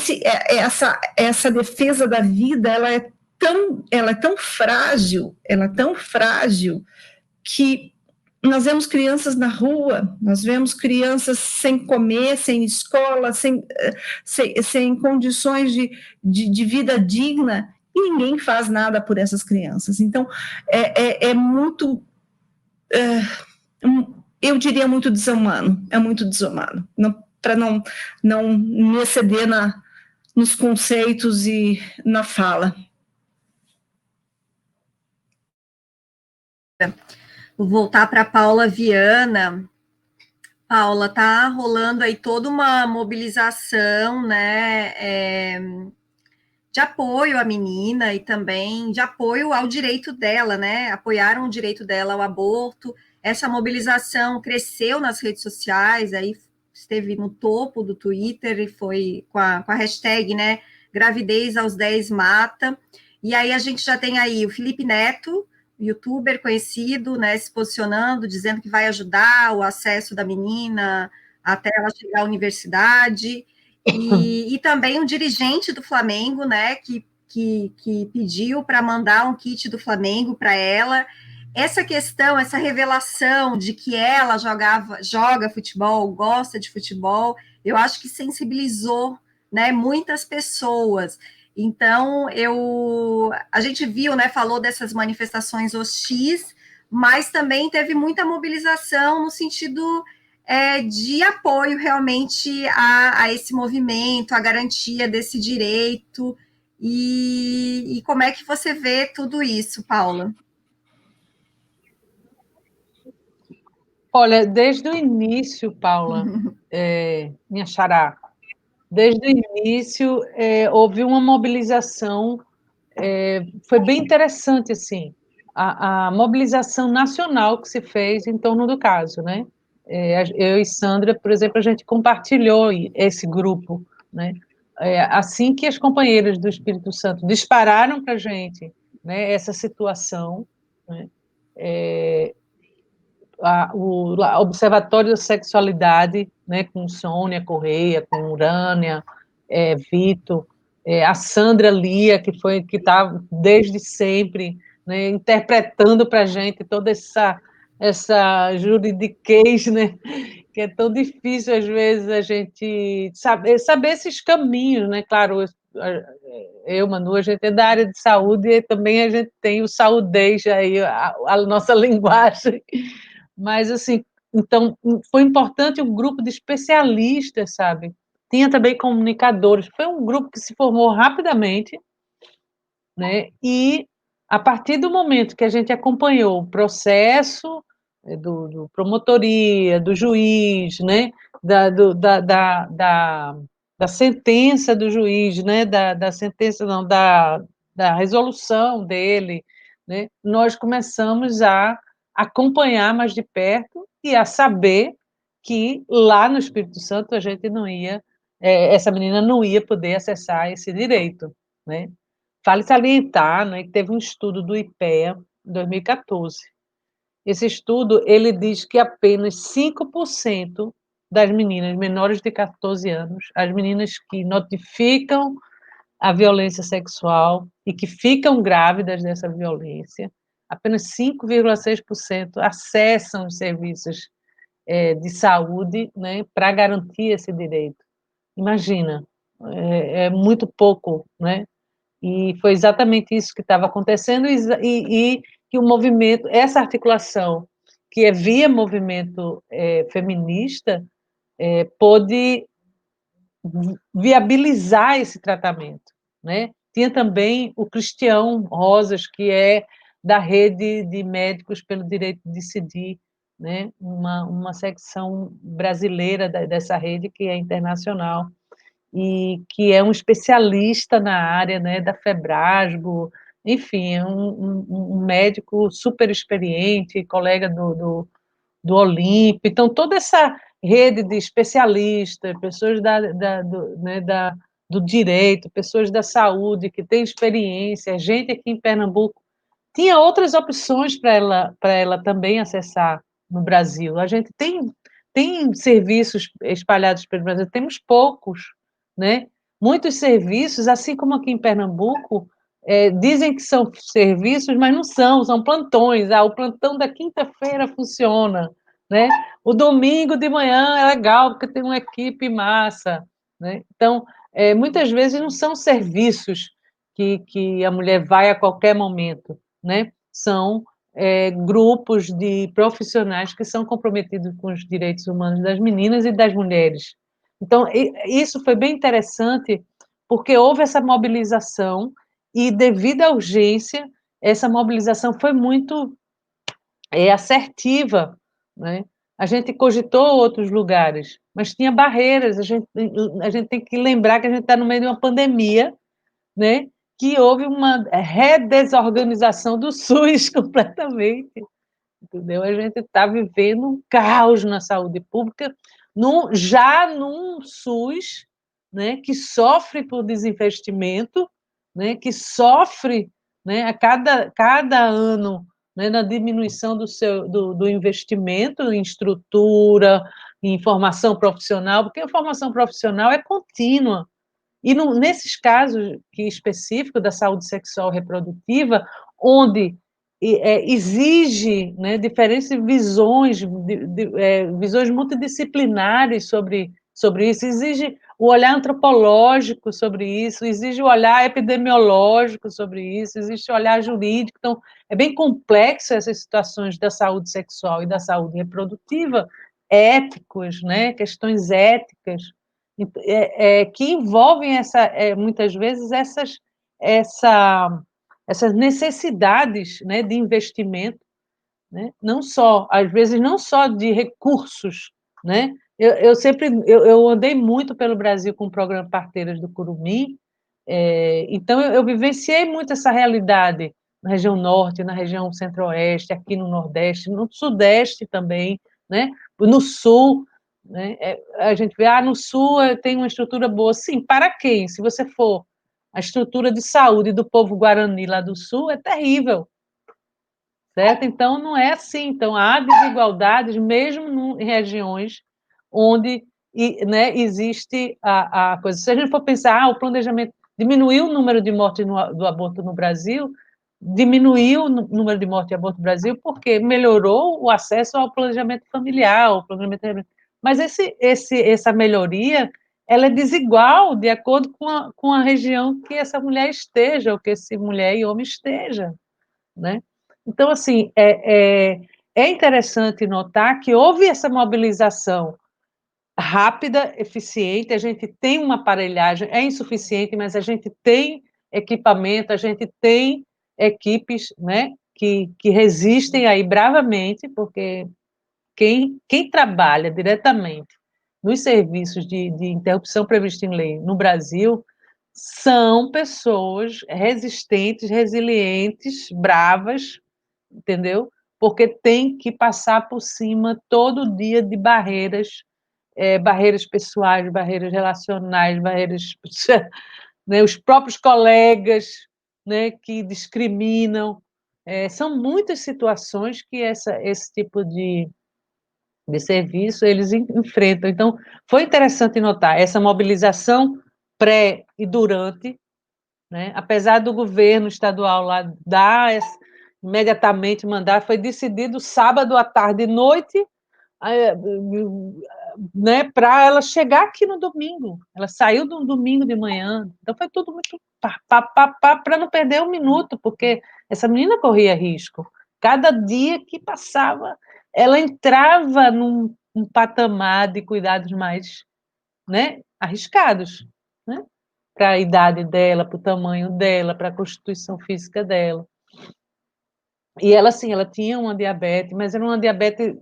essa defesa da vida, ela é tão frágil, que nós vemos crianças na rua, nós vemos crianças sem comer, sem escola, sem condições de vida digna, e ninguém faz nada por essas crianças. Então, é muito... eu diria muito desumano, para não me exceder nos conceitos e na fala. Vou voltar para a Paula Viana. Paula, tá rolando aí toda uma mobilização, né, de apoio à menina e também de apoio ao direito dela, né, apoiaram o direito dela ao aborto. Essa mobilização cresceu nas redes sociais, aí esteve no topo do Twitter e foi com a hashtag, né, gravidez aos 10 mata. E aí a gente já tem aí o Felipe Neto, youtuber conhecido, né, se posicionando, dizendo que vai ajudar o acesso da menina até ela chegar à universidade, e também um dirigente do Flamengo, né, que pediu para mandar um kit do Flamengo para ela. Essa questão, essa revelação de que ela joga futebol, gosta de futebol, eu acho que sensibilizou, né, muitas pessoas. Então, a gente viu, né, falou dessas manifestações hostis, mas também teve muita mobilização no sentido de apoio realmente a esse movimento, a garantia desse direito. E como é que você vê tudo isso, Paula? Olha, desde o início, Paula, minha xará, Desde o início, houve uma mobilização, foi bem interessante, assim, a mobilização nacional que se fez em torno do caso, né? Eu e Sandra, por exemplo, a gente compartilhou esse grupo, né? Assim que as companheiras do Espírito Santo dispararam para a gente, né, essa situação, né? O Observatório da Sexualidade, né, com Sônia Correia, com Urânia, Vitor, a Sandra Lia, que está desde sempre, né, interpretando para a gente toda essa juridiquês, né, que é tão difícil, às vezes, a gente saber esses caminhos, né? Claro, Manu, a gente é da área de saúde e também a gente tem o saudez aí, a nossa linguagem. Mas, assim, então, foi importante um grupo de especialistas, sabe? Tinha também comunicadores. Foi um grupo que se formou rapidamente, né? E, a partir do momento que a gente acompanhou o processo do promotoria, do juiz, né? Da sentença do juiz, né? Da sentença, não, da resolução dele, né? Nós começamos a acompanhar mais de perto e a saber que lá no Espírito Santo a gente não ia, essa menina não ia poder acessar esse direito, né? Vale salientar, né, que teve um estudo do IPEA em 2014. Esse estudo ele diz que apenas 5% das meninas menores de 14 anos, as meninas que notificam a violência sexual e que ficam grávidas dessa violência, apenas 5,6% acessam os serviços de saúde, né, para garantir esse direito. Imagina, é muito pouco, né? E foi exatamente isso que estava acontecendo e que o movimento, essa articulação, que é via movimento feminista, pôde viabilizar esse tratamento, né? Tinha também o Cristião Rosas, que é da Rede de Médicos pelo Direito de Decidir, né? Uma secção brasileira dessa rede, que é internacional, e que é um especialista na área, né, da Febrasgo, enfim, é um médico super experiente, colega do Olímpio. Então, toda essa rede de especialistas, pessoas do direito, pessoas da saúde, que têm experiência, gente aqui em Pernambuco, tinha outras opções para ela também acessar no Brasil. A gente tem serviços espalhados pelo Brasil, temos poucos, né? Muitos serviços, assim como aqui em Pernambuco, dizem que são serviços, mas não são plantões. O plantão da quinta-feira funciona, né? O domingo de manhã é legal, porque tem uma equipe massa, né? Então, muitas vezes não são serviços que a mulher vai a qualquer momento, né? São grupos de profissionais que são comprometidos com os direitos humanos das meninas e das mulheres. Então, isso foi bem interessante, porque houve essa mobilização e, devido à urgência, essa mobilização foi muito assertiva, né? A gente cogitou outros lugares, mas tinha barreiras. A gente tem que lembrar que a gente está no meio de uma pandemia, né? Que houve uma redesorganização do SUS completamente, entendeu? A gente está vivendo um caos na saúde pública, já num SUS, né, que sofre por desinvestimento, né, que sofre, né, a cada ano, né, na diminuição do investimento em estrutura, em formação profissional, porque a formação profissional é contínua. E nesses casos específicos da saúde sexual reprodutiva, onde exige, né, diferentes visões, visões multidisciplinares sobre isso, exige o olhar antropológico sobre isso, exige o olhar epidemiológico sobre isso, existe o olhar jurídico. Então, é bem complexo essas situações da saúde sexual e da saúde reprodutiva, éticos, né, questões éticas, que envolvem muitas vezes essas necessidades, né, de investimento, né, não só, às vezes, não só de recursos, né, Eu sempre eu andei muito pelo Brasil com o programa Parteiras do Curumim, então eu vivenciei muito essa realidade na região norte, na região centro-oeste, aqui no nordeste, no sudeste também, né? No sul, né? A gente vê, no sul tem uma estrutura boa. Sim, para quem? Se você for, a estrutura de saúde do povo guarani lá do sul é terrível, certo? Então, não é assim. Então, há desigualdades, mesmo em regiões onde né, existe a coisa. Se a gente for pensar, o planejamento diminuiu o número de mortes do aborto no Brasil, diminuiu o número de mortes de aborto no Brasil porque melhorou o acesso ao planejamento familiar, mas essa melhoria ela é desigual de acordo com a região que essa mulher esteja, ou que esse mulher e homem esteja, né? Então, assim, é interessante notar que houve essa mobilização rápida, eficiente, a gente tem uma aparelhagem, é insuficiente, mas a gente tem equipamento, a gente tem equipes, né, que resistem aí bravamente, porque quem trabalha diretamente nos serviços de interrupção prevista em lei no Brasil são pessoas resistentes, resilientes, bravas, entendeu? Porque tem que passar por cima todo dia de barreiras, barreiras pessoais, barreiras relacionais, barreiras, né, os próprios colegas, né, que discriminam. São muitas situações que esse tipo de serviço eles enfrentam. Então, foi interessante notar essa mobilização pré e durante, né? Apesar do governo estadual lá dar imediatamente mandar, foi decidido sábado à tarde e noite, né, para ela chegar aqui no domingo. Ela saiu no domingo de manhã, então foi tudo muito para não perder um minuto, porque essa menina corria risco. Cada dia que passava, ela entrava num patamar de cuidados mais, né, arriscados, né? Para a idade dela, para o tamanho dela, para a constituição física dela. E ela, assim, ela tinha uma diabetes, mas era uma diabetes,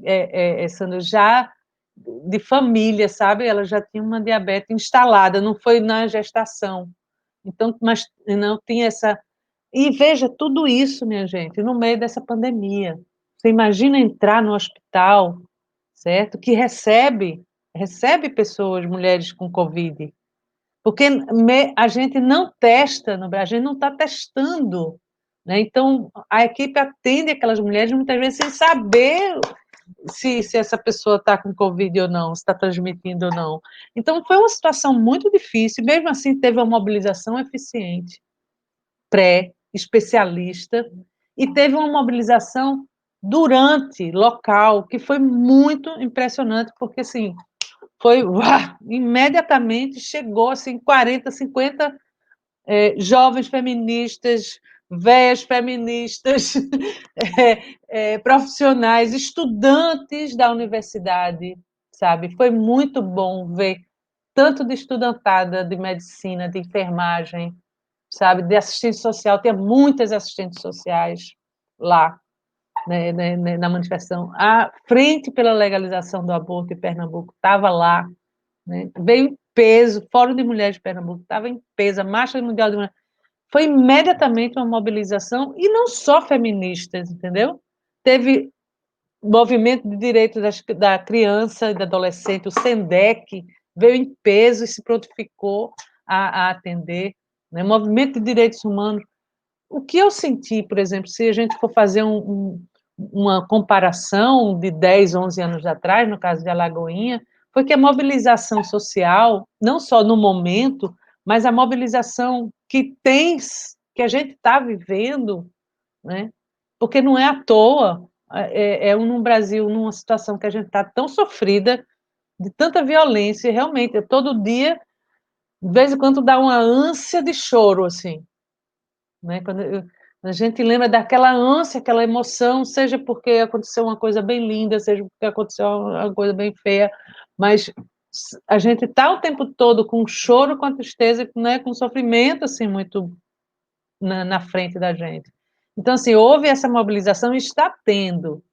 Sandra, já de família, sabe? Ela já tinha uma diabetes instalada, não foi na gestação. Então, mas não tinha essa. E veja tudo isso, minha gente, no meio dessa pandemia. Você imagina entrar no hospital, certo? Que recebe pessoas, mulheres com Covid, porque a gente não testa no Brasil, a gente não está testando, né? Então, a equipe atende aquelas mulheres muitas vezes sem saber se essa pessoa está com Covid ou não, se está transmitindo ou não. Então, foi uma situação muito difícil, mesmo assim, teve uma mobilização eficiente, pré-especialista, e teve uma mobilização durante, local, que foi muito impressionante, porque, assim, foi, imediatamente chegou, assim, 40, 50 jovens feministas, velhas feministas, profissionais, estudantes da universidade, sabe? Foi muito bom ver tanto de estudantada de medicina, de enfermagem, sabe? De assistente social, tem muitas assistentes sociais lá, né, na manifestação. A Frente pela Legalização do Aborto em Pernambuco estava lá, né? Veio em peso, Fórum de Mulheres de Pernambuco estava em peso, a Marcha Mundial de Mulheres foi imediatamente uma mobilização, e não só feministas, entendeu? Teve movimento de direitos da criança e do adolescente, o SENDEC, veio em peso e se prontificou a atender, né? Movimento de direitos humanos. O que eu senti, por exemplo, se a gente for fazer uma comparação de 10, 11 anos atrás, no caso de Alagoinha, foi que a mobilização social, não só no momento, mas a mobilização que a gente está vivendo, né? Porque não é à toa, no Brasil, numa situação que a gente está tão sofrida, de tanta violência, e realmente, todo dia, de vez em quando, dá uma ânsia de choro, assim, né? A gente lembra daquela ânsia, aquela emoção, seja porque aconteceu uma coisa bem linda, seja porque aconteceu uma coisa bem feia, mas a gente está o tempo todo com choro, com tristeza, né, com sofrimento assim muito na frente da gente. Então, assim, houve essa mobilização e está tendo,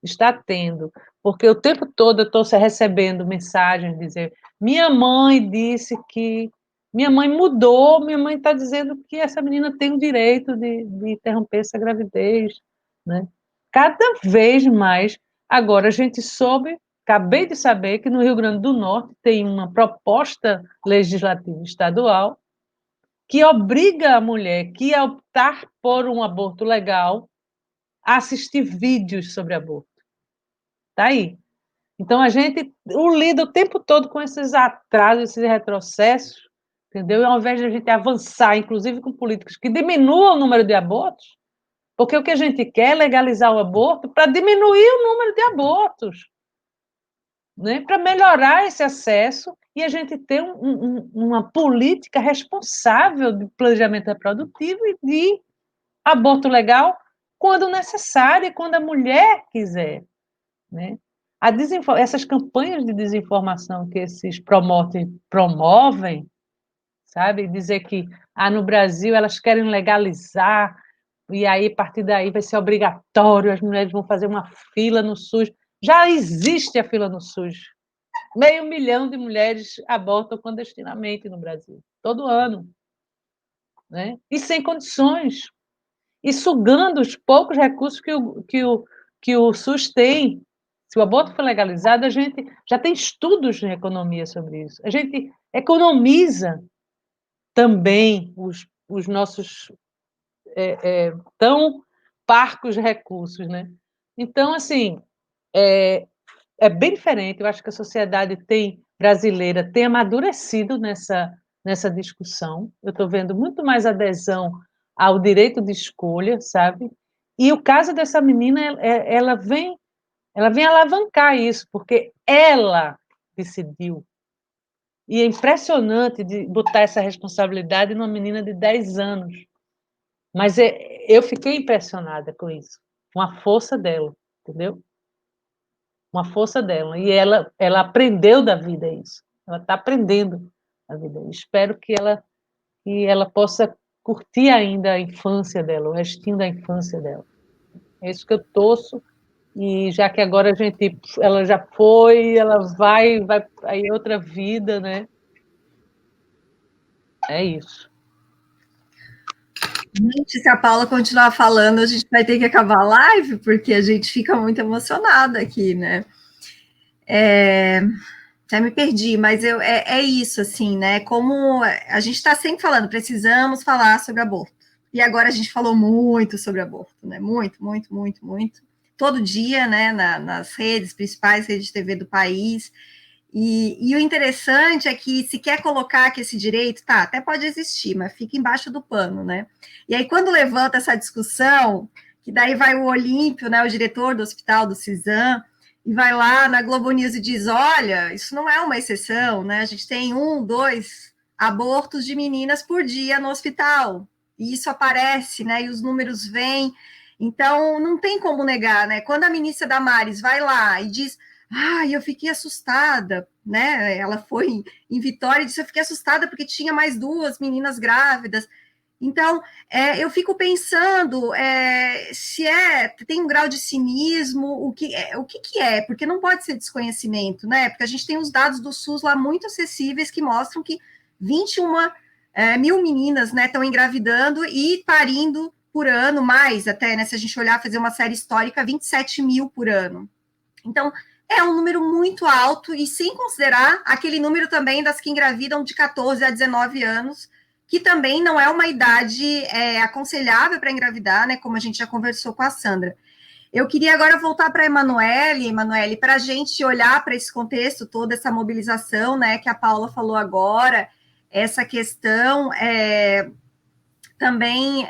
está tendo, porque o tempo todo eu estou recebendo mensagens dizer, minha mãe disse que, minha mãe mudou, minha mãe está dizendo que essa menina tem o direito de interromper essa gravidez, né? Cada vez mais, agora a gente soube, acabei de saber que no Rio Grande do Norte tem uma proposta legislativa estadual que obriga a mulher que optar por um aborto legal a assistir vídeos sobre aborto. Está aí. Então, a gente lida o tempo todo com esses atrasos, esses retrocessos, entendeu? E ao invés de a gente avançar, inclusive com políticas que diminuam o número de abortos, porque o que a gente quer é legalizar o aborto para diminuir o número de abortos, né? Para melhorar esse acesso e a gente ter uma política responsável de planejamento reprodutivo e de aborto legal quando necessário e quando a mulher quiser, né? Essas campanhas de desinformação que esses promovem, sabe? Dizer que no Brasil elas querem legalizar e aí, a partir daí, vai ser obrigatório, as mulheres vão fazer uma fila no SUS. Já existe a fila no SUS. 500 mil de mulheres abortam clandestinamente no Brasil, todo ano, né? E sem condições, e sugando os poucos recursos que o SUS tem. Se o aborto for legalizado, a gente já tem estudos de economia sobre isso. A gente economiza também os nossos tão parcos recursos, né? Então, assim, é bem diferente. Eu acho que a sociedade brasileira tem amadurecido nessa discussão. Eu estou vendo muito mais adesão ao direito de escolha, sabe? E o caso dessa menina, ela vem alavancar isso, porque ela decidiu. E é impressionante de botar essa responsabilidade numa menina de 10 anos. Mas eu fiquei impressionada com isso, com a força dela, entendeu? Uma força dela. E ela aprendeu da vida isso. Ela está aprendendo a vida. Espero que ela possa curtir ainda a infância dela, o restinho da infância dela. É isso que eu torço. E já que agora ela já foi, ela vai aí outra vida, né? É isso. Gente, se a Paula continuar falando, a gente vai ter que acabar a live, porque a gente fica muito emocionada aqui, né? Até me perdi, mas é isso, assim, né? Como a gente está sempre falando, precisamos falar sobre aborto. E agora a gente falou muito sobre aborto, né? Muito, muito, muito, muito. Todo dia, né? Nas principais redes de TV do país. E o interessante é que se quer colocar que esse direito, até pode existir, mas fica embaixo do pano, né? E aí, quando levanta essa discussão, que daí vai o Olímpio, né, o diretor do hospital do Cisam, e vai lá na Globo News e diz, olha, isso não é uma exceção, né? A gente tem 1, 2 abortos de meninas por dia no hospital, e isso aparece, né? E os números vêm. Então, não tem como negar, né? Quando a ministra Damares vai lá e diz, eu fiquei assustada, né? Ela foi em Vitória e disse, eu fiquei assustada porque tinha mais 2 meninas grávidas. Então, eu fico pensando se tem um grau de cinismo, o que é, porque não pode ser desconhecimento, né? Porque a gente tem os dados do SUS lá muito acessíveis que mostram que 21 mil meninas, né, estão engravidando e parindo por ano, mais até, né? Se a gente olhar, fazer uma série histórica, 27 mil por ano. Então, é um número muito alto, e sem considerar aquele número também das que engravidam de 14 a 19 anos, que também não é uma idade aconselhável para engravidar, né, como a gente já conversou com a Sandra. Eu queria agora voltar para a Emanuele, para a gente olhar para esse contexto, toda essa mobilização, né, que a Paula falou agora, essa questão também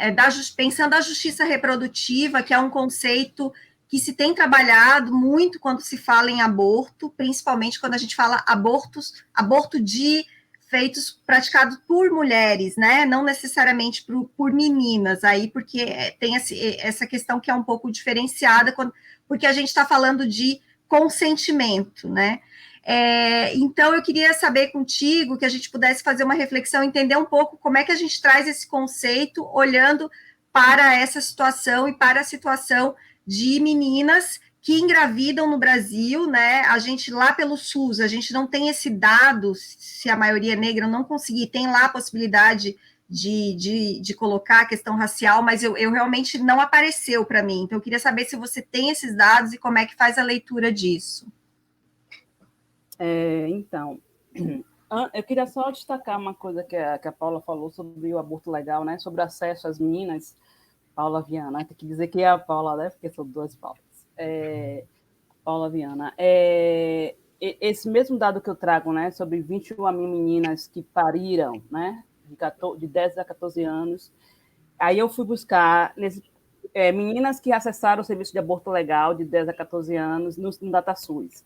pensando a justiça reprodutiva, que é um conceito que se tem trabalhado muito quando se fala em aborto, principalmente quando a gente fala aborto feitos, praticados por mulheres, né? Não necessariamente por meninas, aí, porque tem essa questão que é um pouco diferenciada, porque a gente está falando de consentimento, né? Então, eu queria saber contigo, que a gente pudesse fazer uma reflexão, entender um pouco como é que a gente traz esse conceito, olhando para essa situação e para a situação de meninas que engravidam no Brasil, né? A gente lá pelo SUS, a gente não tem esse dado, se a maioria é negra, eu não consegui, tem lá a possibilidade de colocar a questão racial, mas eu realmente não apareceu para mim. Então, eu queria saber se você tem esses dados e como é que faz a leitura disso. Então, eu queria só destacar uma coisa que a Paula falou sobre o aborto legal, né? Sobre acesso às meninas. Paula Viana, tem que dizer que é a Paula, né? Porque são duas Paulas. Paula Viana. Esse mesmo dado que eu trago, né? Sobre 21 mil meninas que pariram, né? De 10 a 14 anos. Aí eu fui buscar meninas que acessaram o serviço de aborto legal de 10 a 14 anos no DataSUS.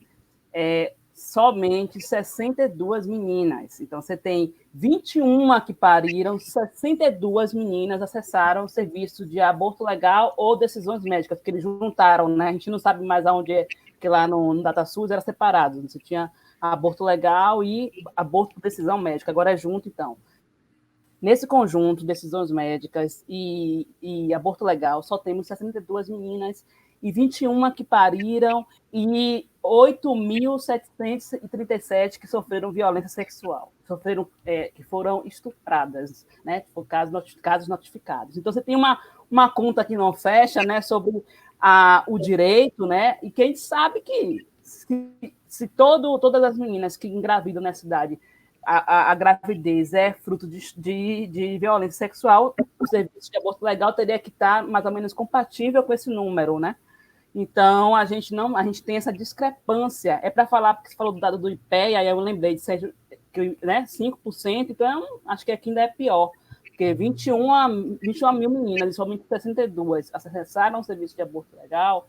Somente 62 meninas. Então, você tem 21 que pariram, 62 meninas acessaram o serviço de aborto legal ou decisões médicas, porque eles juntaram, né? A gente não sabe mais aonde é, porque lá no DataSUS era separado. Você tinha aborto legal e aborto por decisão médica, agora é junto, então. Nesse conjunto, decisões médicas e aborto legal, só temos 62 meninas e 21 que pariram e 8.737 que sofreram violência sexual, que foram estupradas, né? Por casos notificados. Então, você tem uma conta que não fecha, né, sobre o direito, né? E quem sabe que se todas as meninas que engravidam na cidade a gravidez é fruto de violência sexual, o serviço de aborto legal teria que estar mais ou menos compatível com esse número, né? Então, a gente tem essa discrepância. É para falar, porque você falou do dado do IPEA, aí eu lembrei de ser, né, 5%, então acho que aqui ainda é pior, porque 21 mil meninas, e somente 62 acessaram o serviço de aborto legal,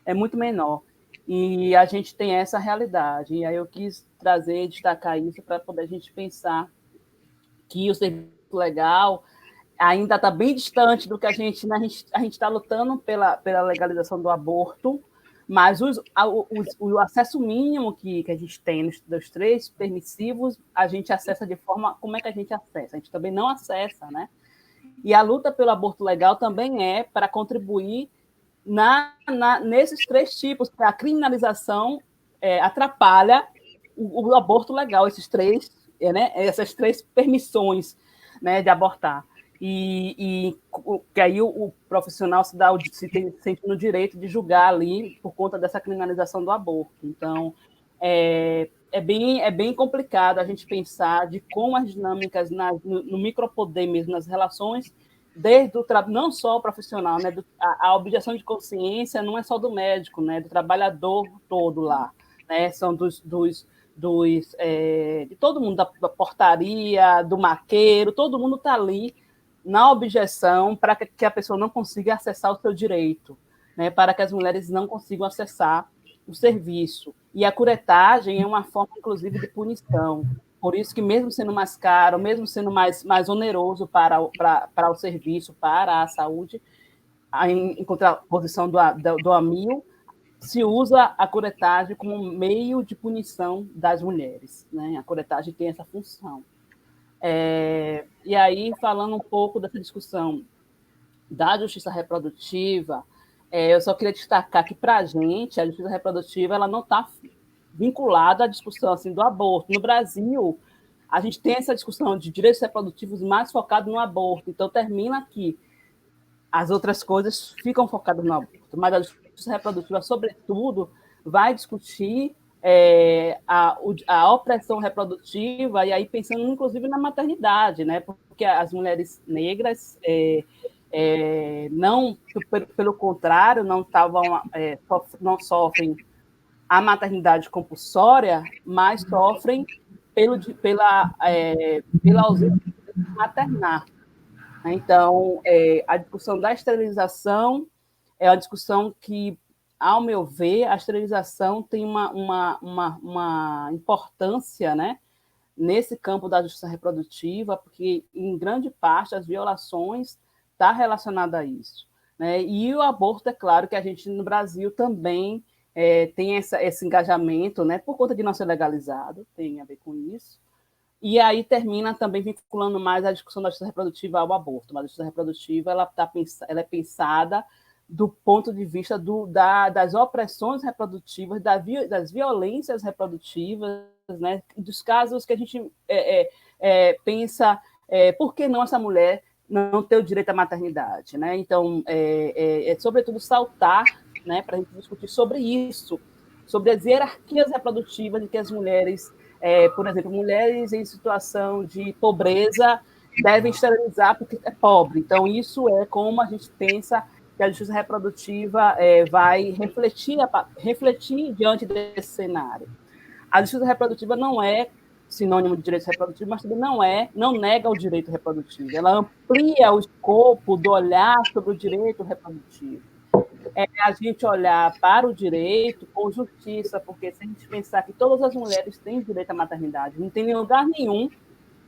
é muito menor. E a gente tem essa realidade. E aí eu quis trazer, destacar isso para poder a gente pensar que o serviço legal ainda está bem distante do que a gente está lutando pela legalização do aborto, mas o acesso mínimo que a gente tem dos 3 permissivos, a gente acessa de forma... Como é que a gente acessa? A gente também não acessa, né? E a luta pelo aborto legal também é para contribuir nesses 3 tipos, porque a criminalização atrapalha o aborto legal, essas 3 permissões, né, de abortar. E que aí o profissional se sente no direito de julgar ali por conta dessa criminalização do aborto. Então, é bem complicado a gente pensar de como as dinâmicas no micropoder mesmo, nas relações, desde não só o profissional, né, a objeção de consciência não é só do médico, né, do trabalhador todo lá, né, são de todo mundo, da portaria, do maqueiro, todo mundo está ali na objeção para que a pessoa não consiga acessar o seu direito, né, para que as mulheres não consigam acessar o serviço. E a curetagem é uma forma, inclusive, de punição. Por isso que, mesmo sendo mais caro, mesmo sendo mais oneroso para o serviço, para a saúde, em contraposição do AMIL, se usa a curetagem como meio de punição das mulheres, né? A curetagem tem essa função. E aí, falando um pouco dessa discussão da justiça reprodutiva, eu só queria destacar que, para a gente, a justiça reprodutiva ela não está vinculada à discussão assim, do aborto. No Brasil, a gente tem essa discussão de direitos reprodutivos mais focado no aborto, então termina aqui. As outras coisas ficam focadas no aborto, mas a justiça reprodutiva, sobretudo, vai discutir a opressão reprodutiva, e aí pensando, inclusive, na maternidade, né? Porque as mulheres negras, não, pelo contrário, não sofrem a maternidade compulsória, mas sofrem pela ausência de maternar. Então, a discussão da esterilização é uma discussão que, ao meu ver, a esterilização tem uma importância, né, nesse campo da justiça reprodutiva, porque, em grande parte, as violações estão relacionadas a isso, né? E o aborto, é claro que a gente, no Brasil, também tem esse engajamento, né, por conta de não ser legalizado, tem a ver com isso. E aí termina também vinculando mais a discussão da justiça reprodutiva ao aborto. Mas a justiça reprodutiva ela é pensada do ponto de vista das opressões reprodutivas, das violências reprodutivas, né, dos casos que a gente pensa, por que não essa mulher não ter o direito à maternidade, né? Então, sobretudo, saltar, né, para a gente discutir sobre isso, sobre as hierarquias reprodutivas em que as mulheres, por exemplo, mulheres em situação de pobreza devem esterilizar porque é pobre. Então, isso é como a gente pensa que a justiça reprodutiva vai refletir diante desse cenário. A justiça reprodutiva não é sinônimo de direito reprodutivo, mas também não nega o direito reprodutivo. Ela amplia o escopo do olhar sobre o direito reprodutivo. É a gente olhar para o direito com justiça, porque se a gente pensar que todas as mulheres têm direito à maternidade, não tem lugar nenhum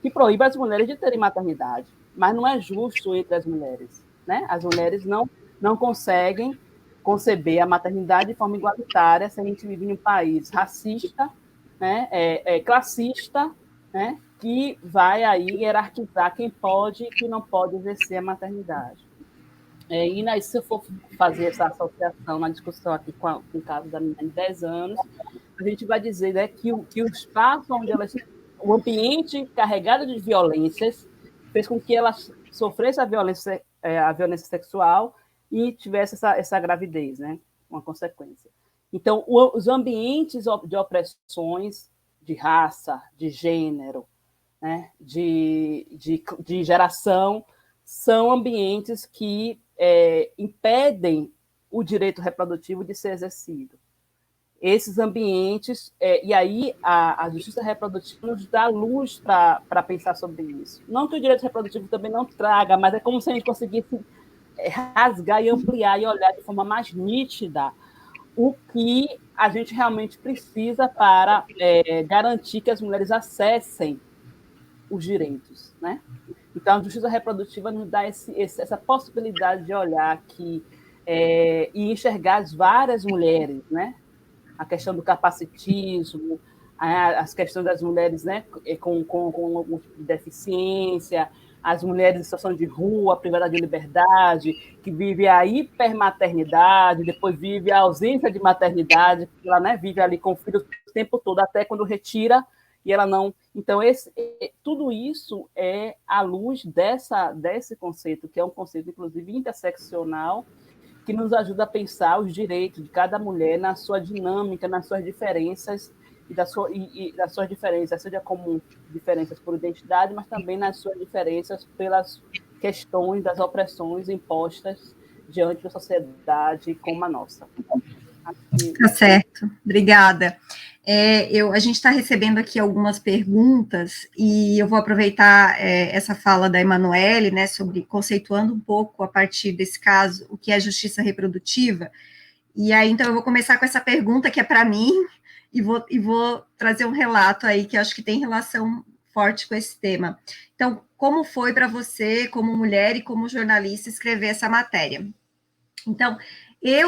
que proíba as mulheres de terem maternidade, mas não é justo entre as mulheres, né? As mulheres não conseguem conceber a maternidade de forma igualitária se a gente vive em um país racista, né? Classista, né? Que vai aí hierarquizar quem pode e quem não pode exercer a maternidade. E aí, se eu for fazer essa associação na discussão aqui com o caso da menina de 10 anos, a gente vai dizer, né, que o espaço onde o ambiente carregado de violências fez com que ela sofresse a violência sexual e tivesse essa gravidez, né, uma consequência. Então, os ambientes de opressões de raça, de gênero, né, de geração, são ambientes que impedem o direito reprodutivo de ser exercido. Esses ambientes, e aí a justiça reprodutiva nos dá luz para pensar sobre isso. Não que o direito reprodutivo também não traga, mas é como se a gente conseguisse rasgar e ampliar e olhar de forma mais nítida o que a gente realmente precisa para garantir que as mulheres acessem os direitos, né? Então, a justiça reprodutiva nos dá essa possibilidade de olhar aqui e enxergar as várias mulheres, né? A questão do capacitismo, as questões das mulheres, né, com algum tipo de deficiência, as mulheres em situação de rua, privada de liberdade, que vive a hipermaternidade, depois vive a ausência de maternidade, porque ela, né, vive ali com o filho o tempo todo, até quando retira, e ela não... Então, tudo isso é à luz desse conceito, que é um conceito, inclusive, interseccional, que nos ajuda a pensar os direitos de cada mulher na sua dinâmica, nas suas diferenças, e das suas diferenças, seja como diferenças por identidade, mas também nas suas diferenças pelas questões das opressões impostas diante da sociedade como a nossa. Tá certo, obrigada. A gente está recebendo aqui algumas perguntas e eu vou aproveitar essa fala da Emanuele, né, sobre conceituando um pouco a partir desse caso o que é justiça reprodutiva. E aí, então, eu vou começar com essa pergunta que é para mim e vou trazer um relato aí que eu acho que tem relação forte com esse tema. Então, como foi para você, como mulher e como jornalista, escrever essa matéria? Então,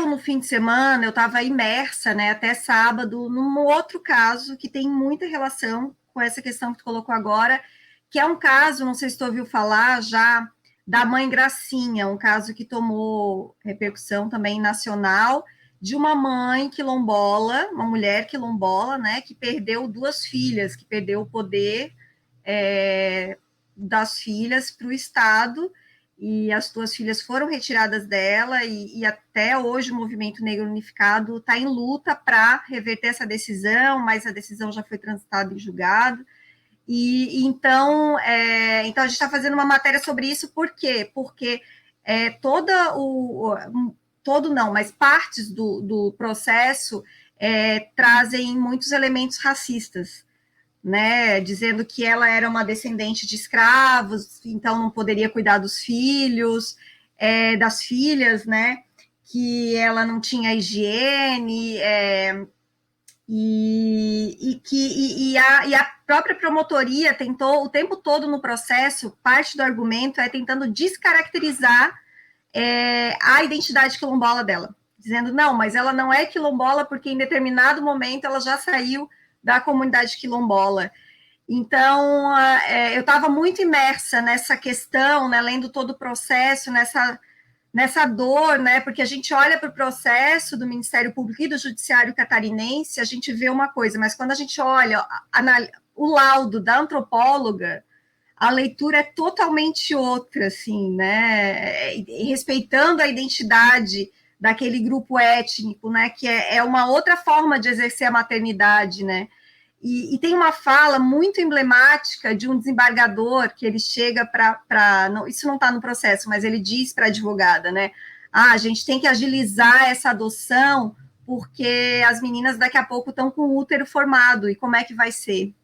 no fim de semana, eu estava imersa, né, até sábado, num outro caso que tem muita relação com essa questão que tu colocou agora, que é um caso, não sei se tu ouviu falar já, da mãe Gracinha, um caso que tomou repercussão também nacional, de uma mãe quilombola, uma mulher quilombola, né, que perdeu 2 filhas, que perdeu o poder das filhas para o Estado, e as 2 filhas foram retiradas dela, e até hoje o Movimento Negro Unificado está em luta para reverter essa decisão, mas a decisão já foi transitada em julgado, então a gente está fazendo uma matéria sobre isso, por quê? Porque mas partes do processo trazem muitos elementos racistas, né, dizendo que ela era uma descendente de escravos, então não poderia cuidar dos filhos, das filhas, né, que ela não tinha higiene, e a própria promotoria tentou, o tempo todo no processo, parte do argumento é tentando descaracterizar a identidade quilombola dela, dizendo, não, mas ela não é quilombola porque em determinado momento ela já saiu da comunidade quilombola. Então, eu estava muito imersa nessa questão, né, lendo todo o processo, nessa dor, né? Porque a gente olha para o processo do Ministério Público e do Judiciário catarinense, a gente vê uma coisa, mas quando a gente olha o laudo da antropóloga, a leitura é totalmente outra, assim, né? Respeitando a identidade daquele grupo étnico, né? Que é uma outra forma de exercer a maternidade, né? E tem uma fala muito emblemática de um desembargador que ele chega para. Isso não está no processo, mas ele diz para a advogada, né? A gente tem que agilizar essa adoção, porque as meninas daqui a pouco estão com o útero formado, e como é que vai ser?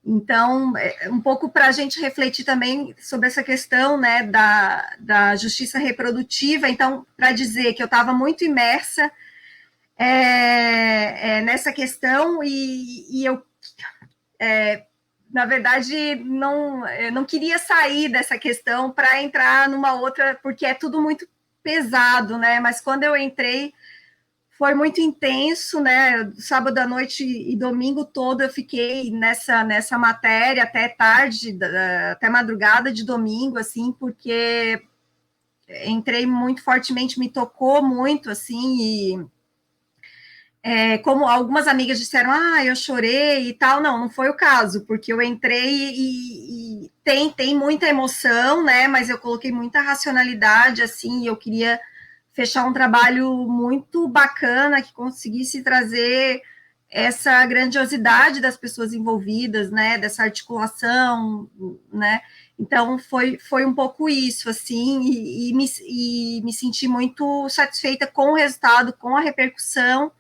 Então, um pouco para a gente refletir também sobre essa questão, né, da justiça reprodutiva. Então, para dizer que eu estava muito imersa nessa questão, e eu, na verdade, não queria sair dessa questão para entrar numa outra, porque é tudo muito pesado, né? Mas quando eu entrei, foi muito intenso, né? Sábado à noite e domingo todo eu fiquei nessa matéria até tarde, até madrugada de domingo, assim, porque entrei muito fortemente, me tocou muito, assim, e como algumas amigas disseram, eu chorei e tal, não foi o caso, porque eu entrei e tem muita emoção, né, mas eu coloquei muita racionalidade, assim, e eu queria fechar um trabalho muito bacana, que conseguisse trazer essa grandiosidade das pessoas envolvidas, né, dessa articulação, né, então foi um pouco isso, assim, e me senti muito satisfeita com o resultado, com a repercussão.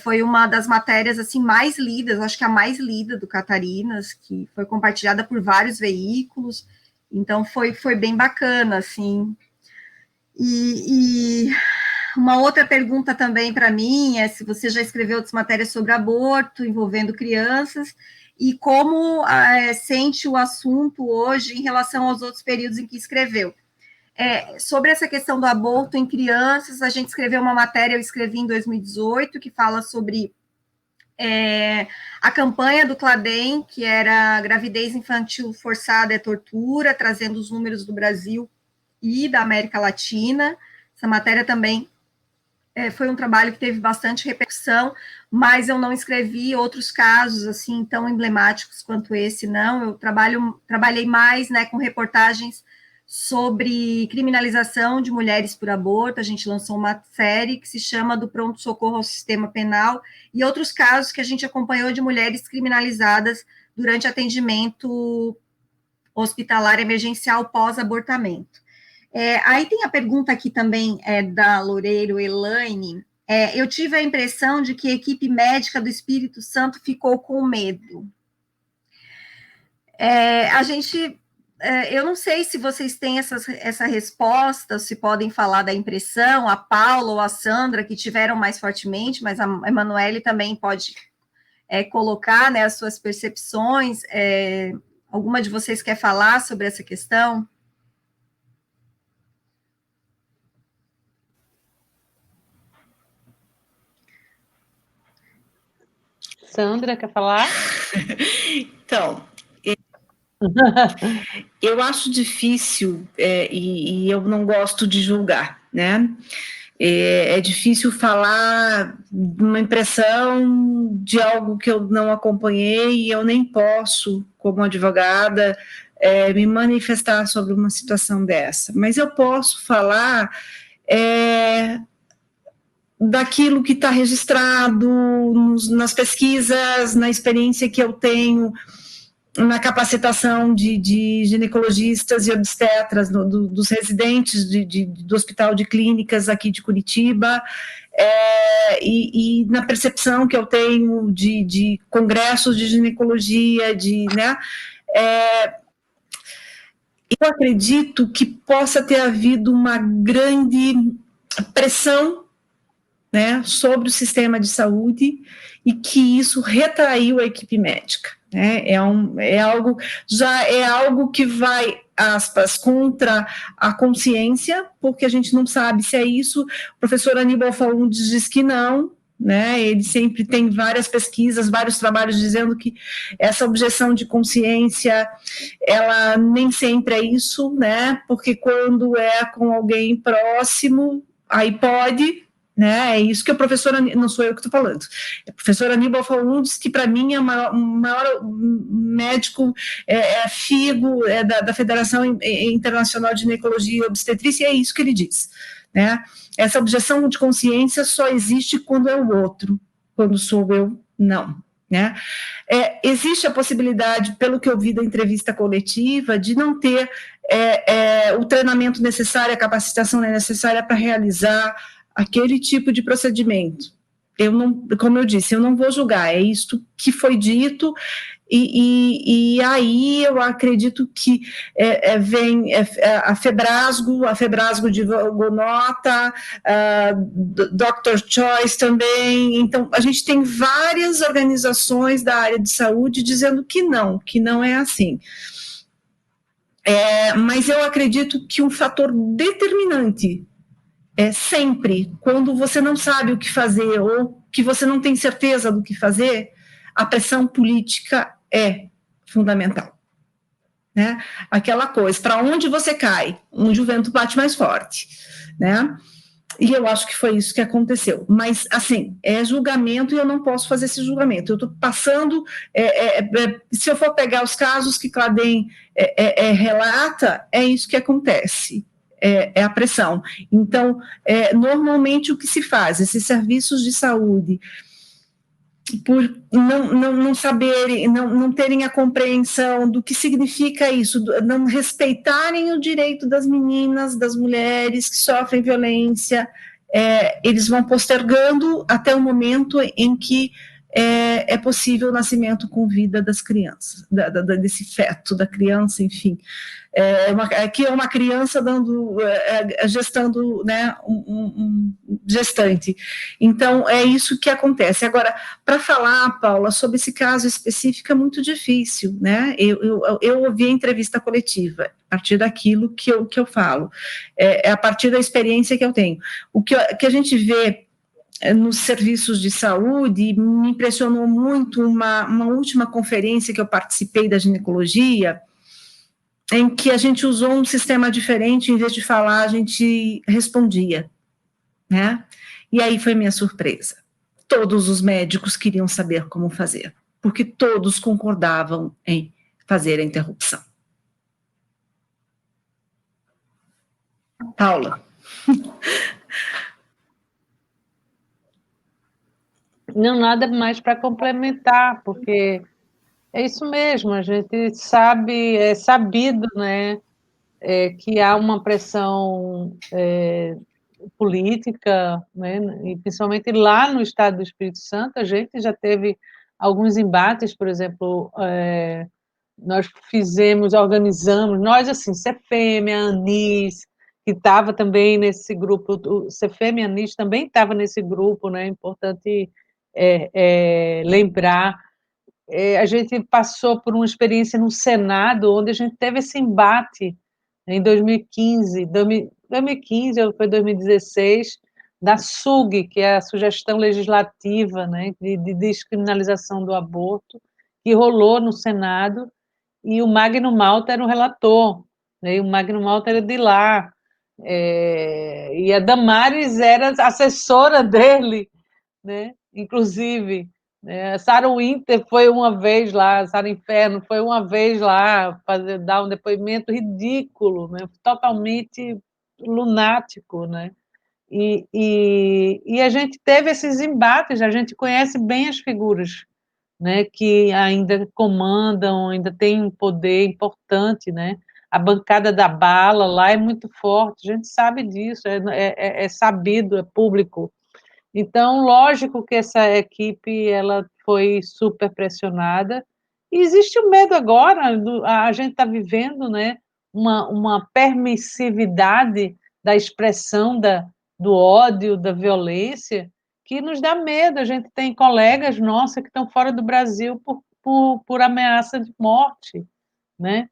Foi uma das matérias assim mais lidas, acho que a mais lida do Catarinas, que foi compartilhada por vários veículos, então foi bem bacana, assim. E uma outra pergunta também para mim é se você já escreveu outras matérias sobre aborto envolvendo crianças, e como sente o assunto hoje em relação aos outros períodos em que escreveu. Sobre essa questão do aborto em crianças, a gente escreveu uma matéria, eu escrevi em 2018, que fala sobre a campanha do CLADEM, que era gravidez infantil forçada é tortura, trazendo os números do Brasil e da América Latina. Essa matéria também foi um trabalho que teve bastante repercussão, mas eu não escrevi outros casos assim tão emblemáticos quanto esse, não. Eu trabalhei mais, né, com reportagens sobre criminalização de mulheres por aborto. A gente lançou uma série que se chama Do Pronto-Socorro ao Sistema Penal, e outros casos que a gente acompanhou de mulheres criminalizadas durante atendimento hospitalar emergencial pós-abortamento. Aí tem a pergunta aqui também da Loureiro Elaine. Eu tive a impressão de que a equipe médica do Espírito Santo ficou com medo. A gente... eu não sei se vocês têm essa resposta, se podem falar da impressão, a Paula ou a Sandra, que tiveram mais fortemente, mas a Emanuele também pode colocar, né, as suas percepções. Alguma de vocês quer falar sobre essa questão? Sandra, quer falar? Então... eu acho difícil, e eu não gosto de julgar, né? É difícil falar uma impressão de algo que eu não acompanhei, e eu nem posso, como advogada, me manifestar sobre uma situação dessa. Mas eu posso falar daquilo que está registrado nas pesquisas, na experiência que eu tenho, na capacitação de ginecologistas e obstetras, dos residentes do Hospital de Clínicas aqui de Curitiba, e na percepção que eu tenho de congressos de ginecologia, né? Eu acredito que possa ter havido uma grande pressão, né, sobre o sistema de saúde, e que isso retraiu a equipe médica. É algo que vai, aspas, contra a consciência, porque a gente não sabe se é isso. O professor Aníbal Faundes diz que não, né? Ele sempre tem várias pesquisas, vários trabalhos dizendo que essa objeção de consciência, ela nem sempre é isso, né? Porque quando é com alguém próximo, aí pode, né? É isso que a professora, não sou eu que estou falando, a professora Aníbal Faundes, que para mim é o maior médico, FIGO, da Federação Internacional de Ginecologia e Obstetrícia, e é isso que ele diz, né? Essa objeção de consciência só existe quando é o outro, quando sou eu, não, né? Existe a possibilidade, pelo que eu vi da entrevista coletiva, de não ter o treinamento necessário, a capacitação necessária para realizar aquele tipo de procedimento. Eu não, como eu disse, eu não vou julgar, é isto que foi dito, e aí eu acredito que vem a Febrasgo divulgou nota, Dr. Choice também, então a gente tem várias organizações da área de saúde dizendo que não é assim. Mas eu acredito que um fator determinante sempre, quando você não sabe o que fazer ou que você não tem certeza do que fazer, a pressão política é fundamental. Né? Aquela coisa, para onde você cai, onde o vento bate mais forte. Né? E eu acho que foi isso que aconteceu. Mas, assim, é julgamento e eu não posso fazer esse julgamento. Eu estou passando, se eu for pegar os casos que Cladem relata, é isso que acontece. É a pressão. Então, normalmente o que se faz, esses serviços de saúde, por não saberem, não terem a compreensão do que significa isso, não respeitarem o direito das meninas, das mulheres que sofrem violência, eles vão postergando até o momento em que é possível o nascimento com vida das crianças, desse feto da criança, enfim. Aqui é uma criança gestando, né, um gestante. Então, é isso que acontece. Agora, para falar, Paula, sobre esse caso específico é muito difícil, né? Eu ouvi a entrevista coletiva, a partir daquilo que eu falo, a partir da experiência que eu tenho. O que a gente vê nos serviços de saúde, me impressionou muito uma última conferência que eu participei da ginecologia, em que a gente usou um sistema diferente, em vez de falar, a gente respondia, né? E aí foi minha surpresa. Todos os médicos queriam saber como fazer, porque todos concordavam em fazer a interrupção. Paula. Não, nada mais para complementar, porque é isso mesmo, a gente sabe, é sabido, né, que há uma pressão política, né, e principalmente lá no estado do Espírito Santo, a gente já teve alguns embates, por exemplo, nós organizamos, nós assim, Cefêmea, Anis, que estava também nesse grupo, o Cefêmea e Anis também estava nesse grupo, né, é importante lembrar. A gente passou por uma experiência no Senado, onde a gente teve esse embate em 2015 ou foi 2016, da SUG, que é a Sugestão Legislativa, né, de descriminalização do aborto, que rolou no Senado, e o Magno Malta era o relator, né, e o Magno Malta era de lá, e a Damares era assessora dele, né, inclusive. A Sarah Winter foi uma vez lá, Sarah Inferno foi uma vez lá dar um depoimento ridículo, né? Totalmente lunático, né? E a gente teve esses embates, a gente conhece bem as figuras, né? Que ainda comandam, ainda têm um poder importante, né? A bancada da bala lá é muito forte, a gente sabe disso, é sabido, é público. Então, lógico que essa equipe ela foi super pressionada. E existe o medo agora, a gente está vivendo, né, uma permissividade da expressão do ódio, da violência, que nos dá medo. A gente tem colegas nossos que estão fora do Brasil por ameaça de morte, né?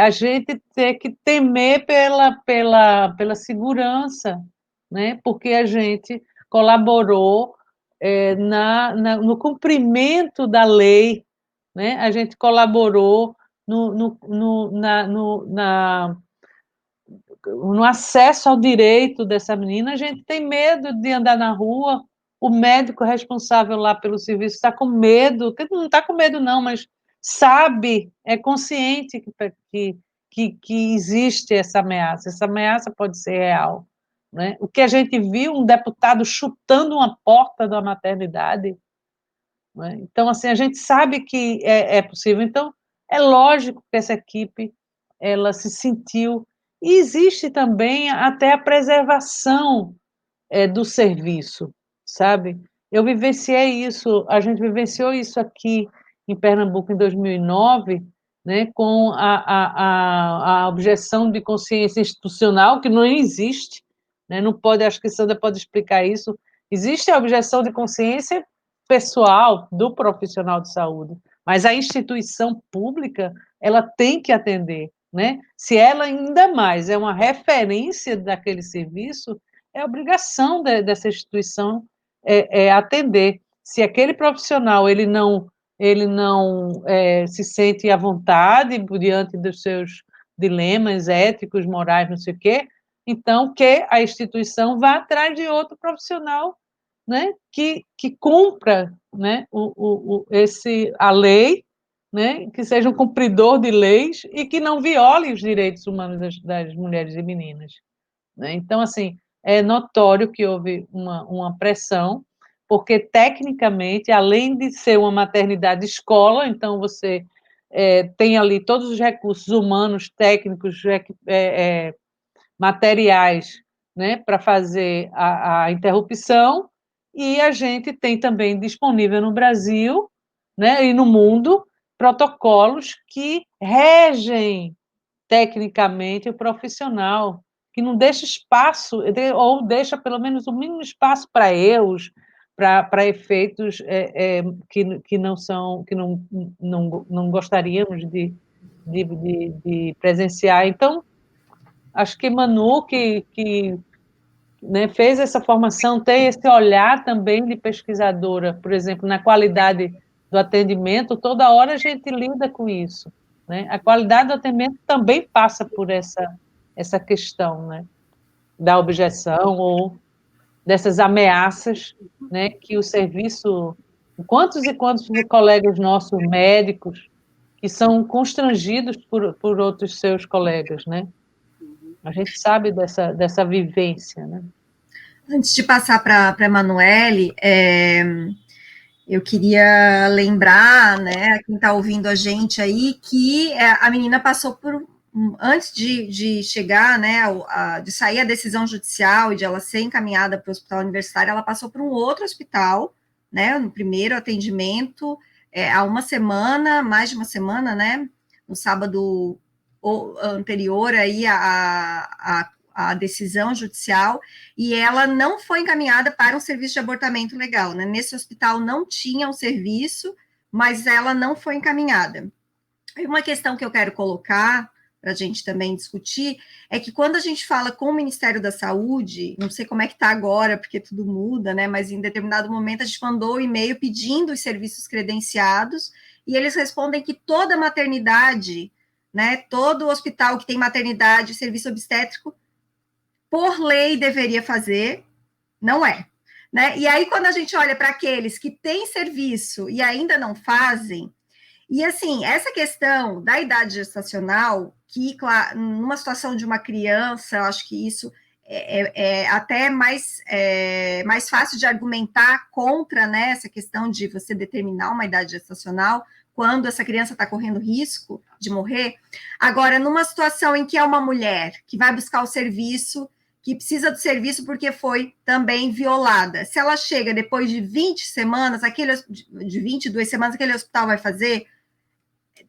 A gente tem que temer pela segurança, né? Porque a gente colaborou no cumprimento da lei, né? A gente colaborou no acesso ao direito dessa menina. A gente tem medo de andar na rua, o médico responsável lá pelo serviço está com medo, não está com medo não, mas sabe, é consciente que existe essa ameaça pode ser real. Né? O que a gente viu, um deputado chutando uma porta da maternidade, né? Então, assim, a gente sabe que é possível. Então, é lógico que essa equipe ela se sentiu. E existe também até a preservação do serviço, sabe? Eu vivenciei isso, a gente vivenciou isso aqui em Pernambuco em 2009, né, com a objeção de consciência institucional, que não existe, né, não pode, acho que Sandra pode explicar isso. Existe a objeção de consciência pessoal do profissional de saúde, mas a instituição pública ela tem que atender, né? Se ela ainda mais é uma referência daquele serviço, é obrigação dessa instituição atender. Se aquele profissional ele não se sente à vontade diante dos seus dilemas éticos, morais, não sei o quê, então que a instituição vá atrás de outro profissional, né, que cumpra, né, a lei, né, que seja um cumpridor de leis e que não viole os direitos humanos das mulheres e meninas. Né? Então, assim, é notório que houve uma pressão, porque, tecnicamente, além de ser uma maternidade escola, então você tem ali todos os recursos humanos, técnicos, materiais, né, para fazer a interrupção, e a gente tem também disponível no Brasil, né, e no mundo protocolos que regem tecnicamente o profissional, que não deixa espaço, ou deixa pelo menos o mínimo espaço para erros, para efeitos que não são, que não gostaríamos de presenciar. Então, acho que Manu, né, fez essa formação, tem esse olhar também de pesquisadora, por exemplo, na qualidade do atendimento, toda hora a gente lida com isso. Né? A qualidade do atendimento também passa por essa questão, né, da objeção ou dessas ameaças, né, que o serviço... Quantos e quantos colegas nossos médicos que são constrangidos por outros seus colegas, né? A gente sabe dessa vivência, né? Antes de passar para a Emanuele, eu queria lembrar, né, quem está ouvindo a gente aí, que a menina passou por, antes de chegar, né, de sair a decisão judicial e de ela ser encaminhada para o hospital universitário, ela passou por um outro hospital, né, no primeiro atendimento, há uma semana, mais de uma semana, né, no sábado anterior aí a decisão judicial, e ela não foi encaminhada para um serviço de abortamento legal, né? Nesse hospital não tinha um serviço, mas ela não foi encaminhada. E uma questão que eu quero colocar para a gente também discutir é que quando a gente fala com o Ministério da Saúde, não sei como é que está agora, porque tudo muda, né? Mas em determinado momento a gente mandou um e-mail pedindo os serviços credenciados e eles respondem que toda maternidade, né? Todo hospital que tem maternidade, serviço obstétrico, por lei deveria fazer, não é. Né? E aí, quando a gente olha para aqueles que têm serviço e ainda não fazem, e assim, essa questão da idade gestacional, que, claro, numa situação de uma criança, eu acho que isso é até mais fácil de argumentar contra, né, essa questão de você determinar uma idade gestacional quando essa criança está correndo risco de morrer. Agora, numa situação em que é uma mulher que vai buscar o serviço, que precisa do serviço porque foi também violada. Se ela chega depois de 20 semanas, de 22 semanas, aquele hospital vai fazer.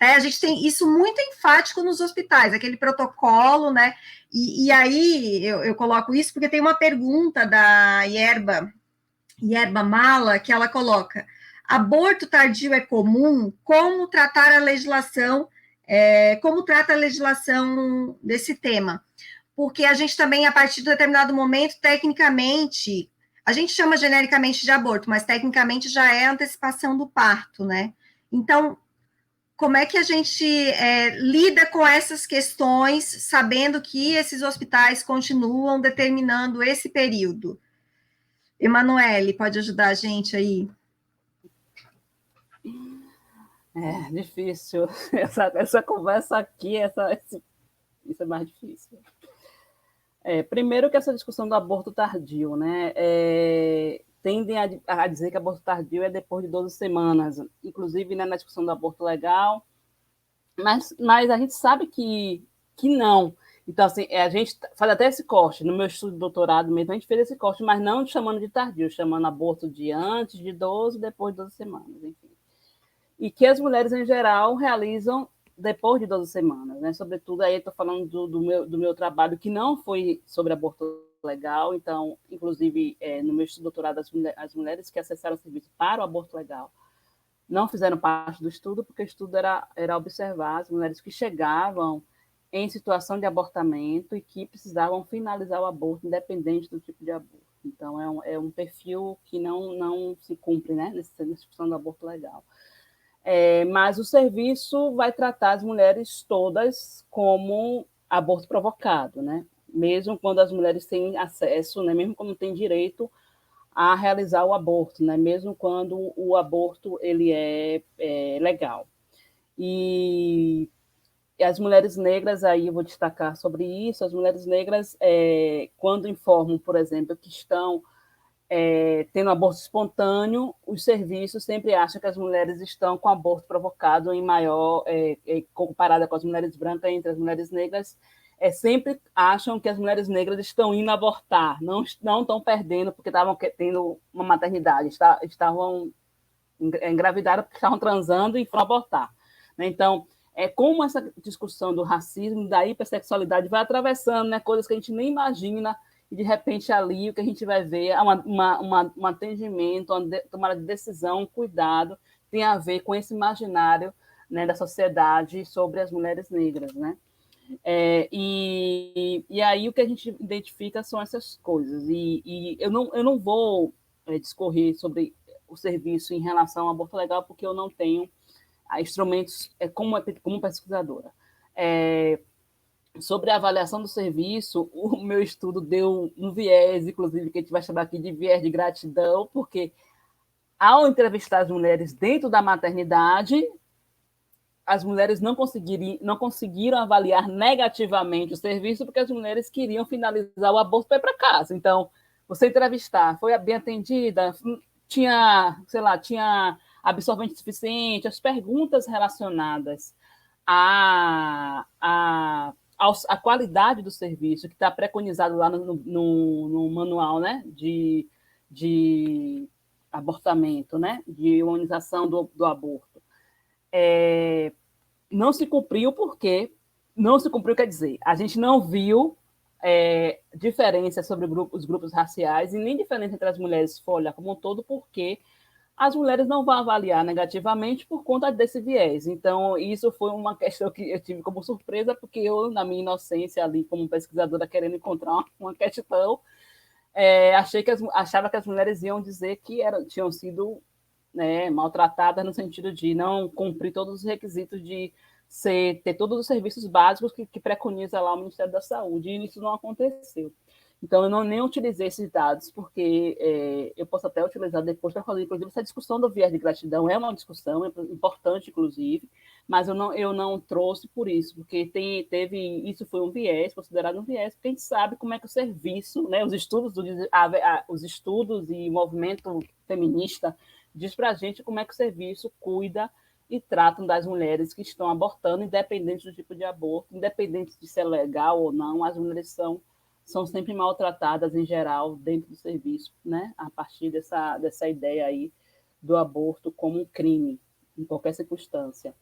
A gente tem isso muito enfático nos hospitais, aquele protocolo, né? E aí eu coloco isso porque tem uma pergunta da Yerba Mala, que ela coloca: aborto tardio é comum? Como tratar a legislação? Como trata a legislação desse tema? Porque a gente também, a partir de determinado momento, tecnicamente, a gente chama genericamente de aborto, mas tecnicamente já é antecipação do parto, né? Então, como é que a gente lida com essas questões, sabendo que esses hospitais continuam determinando esse período? Emanuele, pode ajudar a gente aí? É difícil. Essa conversa aqui, isso é mais difícil. Primeiro que essa discussão do aborto tardio, né? Tendem a dizer que aborto tardio é depois de 12 semanas, inclusive, né, na discussão do aborto legal, mas a gente sabe que não. Então, assim, a gente faz até esse corte, no meu estudo de doutorado mesmo, a gente fez esse corte, mas não chamando de tardio, chamando aborto de antes de 12, depois de 12 semanas, enfim. E que as mulheres, em geral, realizam depois de 12 semanas, né? Sobretudo, aí estou falando do meu trabalho, que não foi sobre aborto legal, então, inclusive, no meu estudo de doutorado, as mulheres que acessaram o serviço para o aborto legal não fizeram parte do estudo, porque o estudo era observar as mulheres que chegavam em situação de abortamento e que precisavam finalizar o aborto, independente do tipo de aborto. Então, é um perfil que não se cumpre, né, nessa discussão do aborto legal. Mas o serviço vai tratar as mulheres todas como aborto provocado, né? Mesmo quando as mulheres têm acesso, né? Mesmo quando têm direito a realizar o aborto, né? Mesmo quando o aborto ele é legal. E as mulheres negras, aí eu vou destacar sobre isso, as mulheres negras, quando informam, por exemplo, que estão tendo aborto espontâneo, os serviços sempre acham que as mulheres estão com aborto provocado em maior, comparada com as mulheres brancas, entre as mulheres negras, sempre acham que as mulheres negras estão indo abortar, não estão perdendo porque estavam tendo uma maternidade, estavam engravidaram porque estavam transando e foram abortar. Então, como essa discussão do racismo, da hipersexualidade vai atravessando, né, coisas que a gente nem imagina, e de repente ali o que a gente vai ver é um atendimento, uma tomada de decisão, um cuidado, tem a ver com esse imaginário, né, da sociedade sobre as mulheres negras, né? E aí o que a gente identifica são essas coisas, e eu não vou discorrer sobre o serviço em relação ao aborto legal, porque eu não tenho instrumentos como pesquisadora. Sobre a avaliação do serviço, o meu estudo deu um viés, inclusive, que a gente vai chamar aqui de viés de gratidão, porque ao entrevistar as mulheres dentro da maternidade, as mulheres não conseguiram avaliar negativamente o serviço, porque as mulheres queriam finalizar o aborto para ir para casa. Então, você entrevistar, foi bem atendida, tinha absorvente suficiente, as perguntas relacionadas à qualidade do serviço, que está preconizado lá no manual, né, de abortamento, né, de humanização do aborto. Não se cumpriu porque não se cumpriu, quer dizer, a gente não viu diferença sobre os grupos raciais e nem diferença entre as mulheres, se for olhar como um todo, porque as mulheres não vão avaliar negativamente por conta desse viés. Então, isso foi uma questão que eu tive como surpresa, porque eu, na minha inocência ali, como pesquisadora, querendo encontrar uma questão, achava que as mulheres iam dizer que tinham sido, né, maltratadas no sentido de não cumprir todos os requisitos de ter todos os serviços básicos que preconiza lá o Ministério da Saúde, e isso não aconteceu. Então, eu nem utilizei esses dados, porque eu posso até utilizar depois para fazer, inclusive, essa discussão do viés de gratidão é uma discussão importante, inclusive, mas eu não trouxe por isso, porque isso foi um viés, considerado um viés, porque a gente sabe como é que o serviço, né, os estudos e o movimento feminista diz para a gente como é que o serviço cuida e tratam das mulheres que estão abortando, independente do tipo de aborto, independente de ser legal ou não, as mulheres são sempre maltratadas em geral dentro do serviço, né? A partir dessa ideia aí do aborto como um crime, em qualquer circunstância.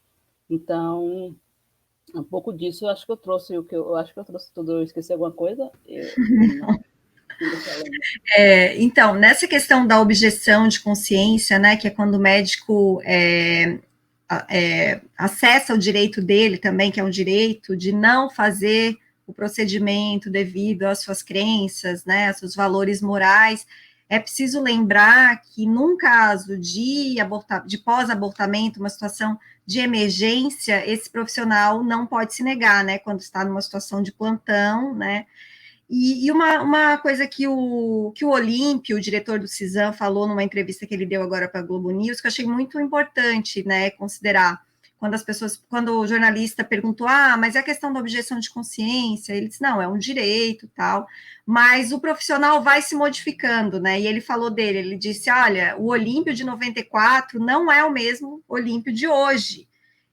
Então, um pouco disso, eu acho que eu trouxe tudo. Eu esqueci alguma coisa? Então, nessa questão da objeção de consciência, né, que é quando o médico acessa o direito dele também, que é um direito de não fazer o procedimento devido às suas crenças, né, aos seus valores morais, é preciso lembrar que, num caso de pós-abortamento, uma situação de emergência, esse profissional não pode se negar, né, quando está numa situação de plantão, né. E uma coisa que o Olímpio, o diretor do CISAM, falou numa entrevista que ele deu agora para a Globo News, que eu achei muito importante, né, considerar, quando o jornalista perguntou, mas é a questão da objeção de consciência, ele disse, não, é um direito, tal, mas o profissional vai se modificando, né, e ele falou dele, ele disse, olha, o Olímpio de 94 não é o mesmo Olímpio de hoje,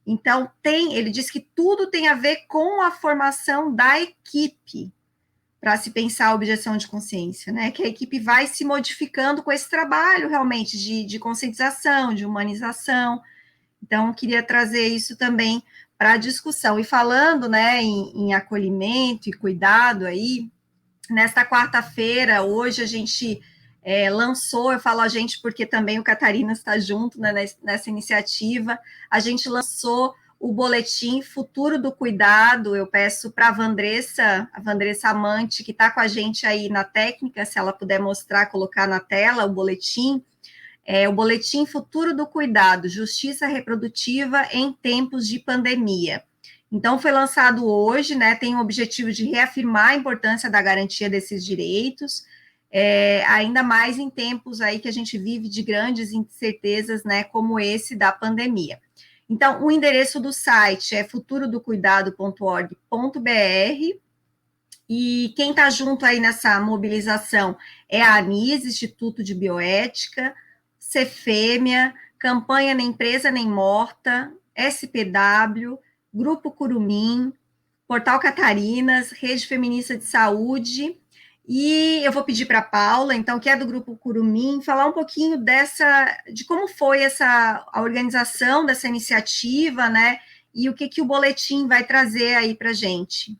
então ele disse que tudo tem a ver com a formação da equipe, para se pensar a objeção de consciência, né, que a equipe vai se modificando com esse trabalho, realmente, de conscientização, de humanização. Então, queria trazer isso também para a discussão. E falando, né, em acolhimento e cuidado aí, nesta quarta-feira, hoje a gente lançou, eu falo a gente porque também o Catarina está junto, né, nessa iniciativa, a gente lançou o boletim Futuro do Cuidado. Eu peço para a Vandressa Amante, que está com a gente aí na técnica, se ela puder mostrar, colocar na tela o boletim Futuro do Cuidado, Justiça Reprodutiva em Tempos de Pandemia. Então, foi lançado hoje, né, tem o objetivo de reafirmar a importância da garantia desses direitos, ainda mais em tempos aí que a gente vive de grandes incertezas, né, como esse da pandemia. Então, o endereço do site é futurodocuidado.org.br, e quem está junto aí nessa mobilização é a ANIS, Instituto de Bioética, Cefêmea, Campanha Nem Presa Nem Morta, SPW, Grupo Curumim, Portal Catarinas, Rede Feminista de Saúde, e eu vou pedir para a Paula, então, que é do Grupo Curumim, falar um pouquinho de como foi a organização dessa iniciativa, né, e o que o boletim vai trazer aí para a gente.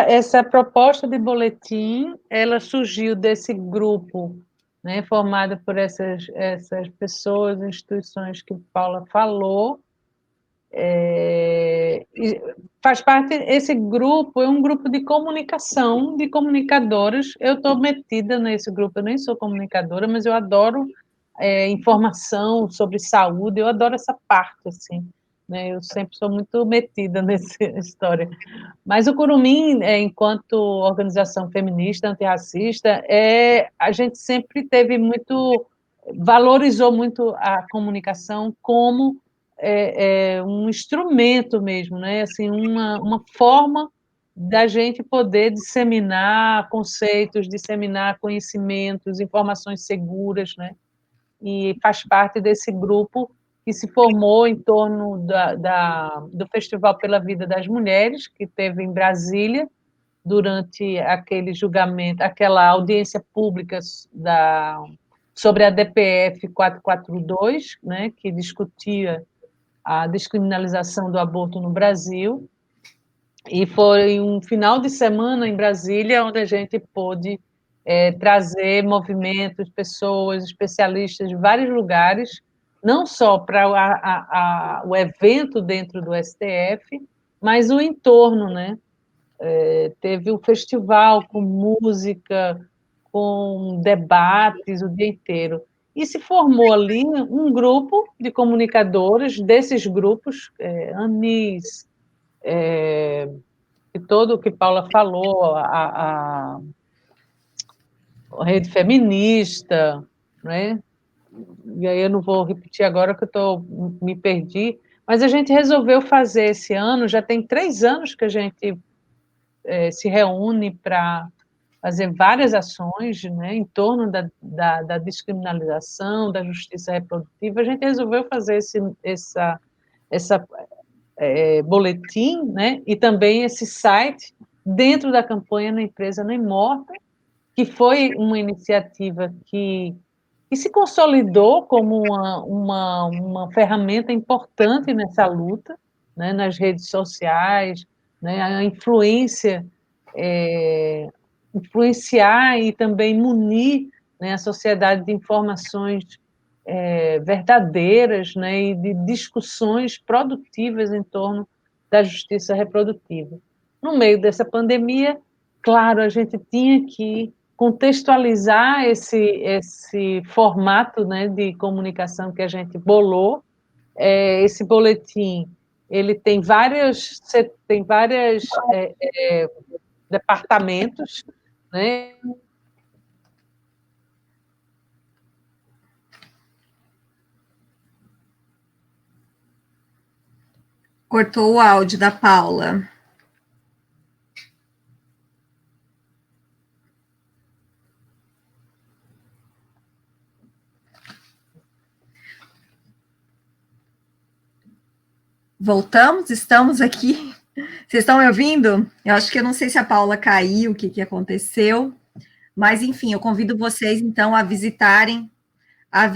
Essa proposta de boletim, ela surgiu desse grupo, né, formado por essas pessoas, instituições que Paula falou, e faz parte, esse grupo é um grupo de comunicação, de comunicadoras. Eu estou metida nesse grupo, eu nem sou comunicadora, mas eu adoro informação sobre saúde, eu adoro essa parte, assim, né? Eu sempre sou muito metida nessa história. Mas o Curumim, enquanto organização feminista, antirracista, a gente sempre valorizou muito a comunicação como um instrumento mesmo, né? Assim, uma forma da gente poder disseminar conceitos, disseminar conhecimentos, informações seguras, né? E faz parte desse grupo que se formou em torno do Festival pela Vida das Mulheres, que teve em Brasília, durante aquele julgamento, aquela audiência pública sobre a DPF 442, né, que discutia a descriminalização do aborto no Brasil, e foi um final de semana em Brasília onde a gente pôde trazer movimentos, pessoas, especialistas de vários lugares, não só para o evento dentro do STF, mas o entorno, né? Teve um festival com música, com debates o dia inteiro. E se formou ali um grupo de comunicadores, desses grupos, Anis, e todo o que Paula falou, a rede feminista, né? E aí eu não vou repetir agora que me perdi, mas a gente resolveu fazer esse ano, já tem 3 anos que a gente se reúne para fazer várias ações, né, em torno da descriminalização, da justiça reprodutiva. A gente resolveu fazer essa boletim, né, e também esse site dentro da campanha Na Empresa Nem Morta, que foi uma iniciativa que se consolidou como uma ferramenta importante nessa luta, né, nas redes sociais, né, a influenciar e também munir, né, a sociedade de informações verdadeiras, né, e de discussões produtivas em torno da justiça reprodutiva. no meio dessa pandemia, claro, a gente tinha que contextualizar esse formato, né, de comunicação que a gente bolou. Esse boletim, ele tem vários departamentos, né? Cortou o áudio da Paula. Voltamos? Estamos aqui? Vocês estão me ouvindo? Eu acho que eu não sei se a Paula caiu, o que aconteceu, mas enfim, eu convido vocês então a visitarem a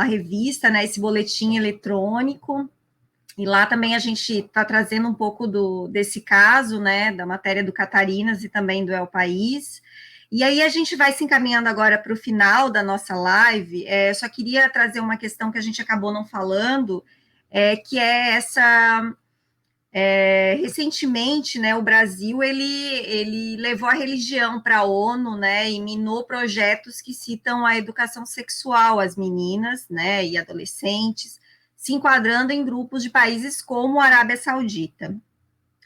revista, né, esse boletim eletrônico, e lá também a gente está trazendo um pouco desse caso, né, da matéria do Catarinas e também do El País. E aí a gente vai se encaminhando agora para o final da nossa live. Eu só queria trazer uma questão que a gente acabou não falando, que é essa... recentemente, né, o Brasil ele levou a religião para a ONU, né, e minou projetos que citam a educação sexual às meninas, né, e adolescentes, se enquadrando em grupos de países como a Arábia Saudita.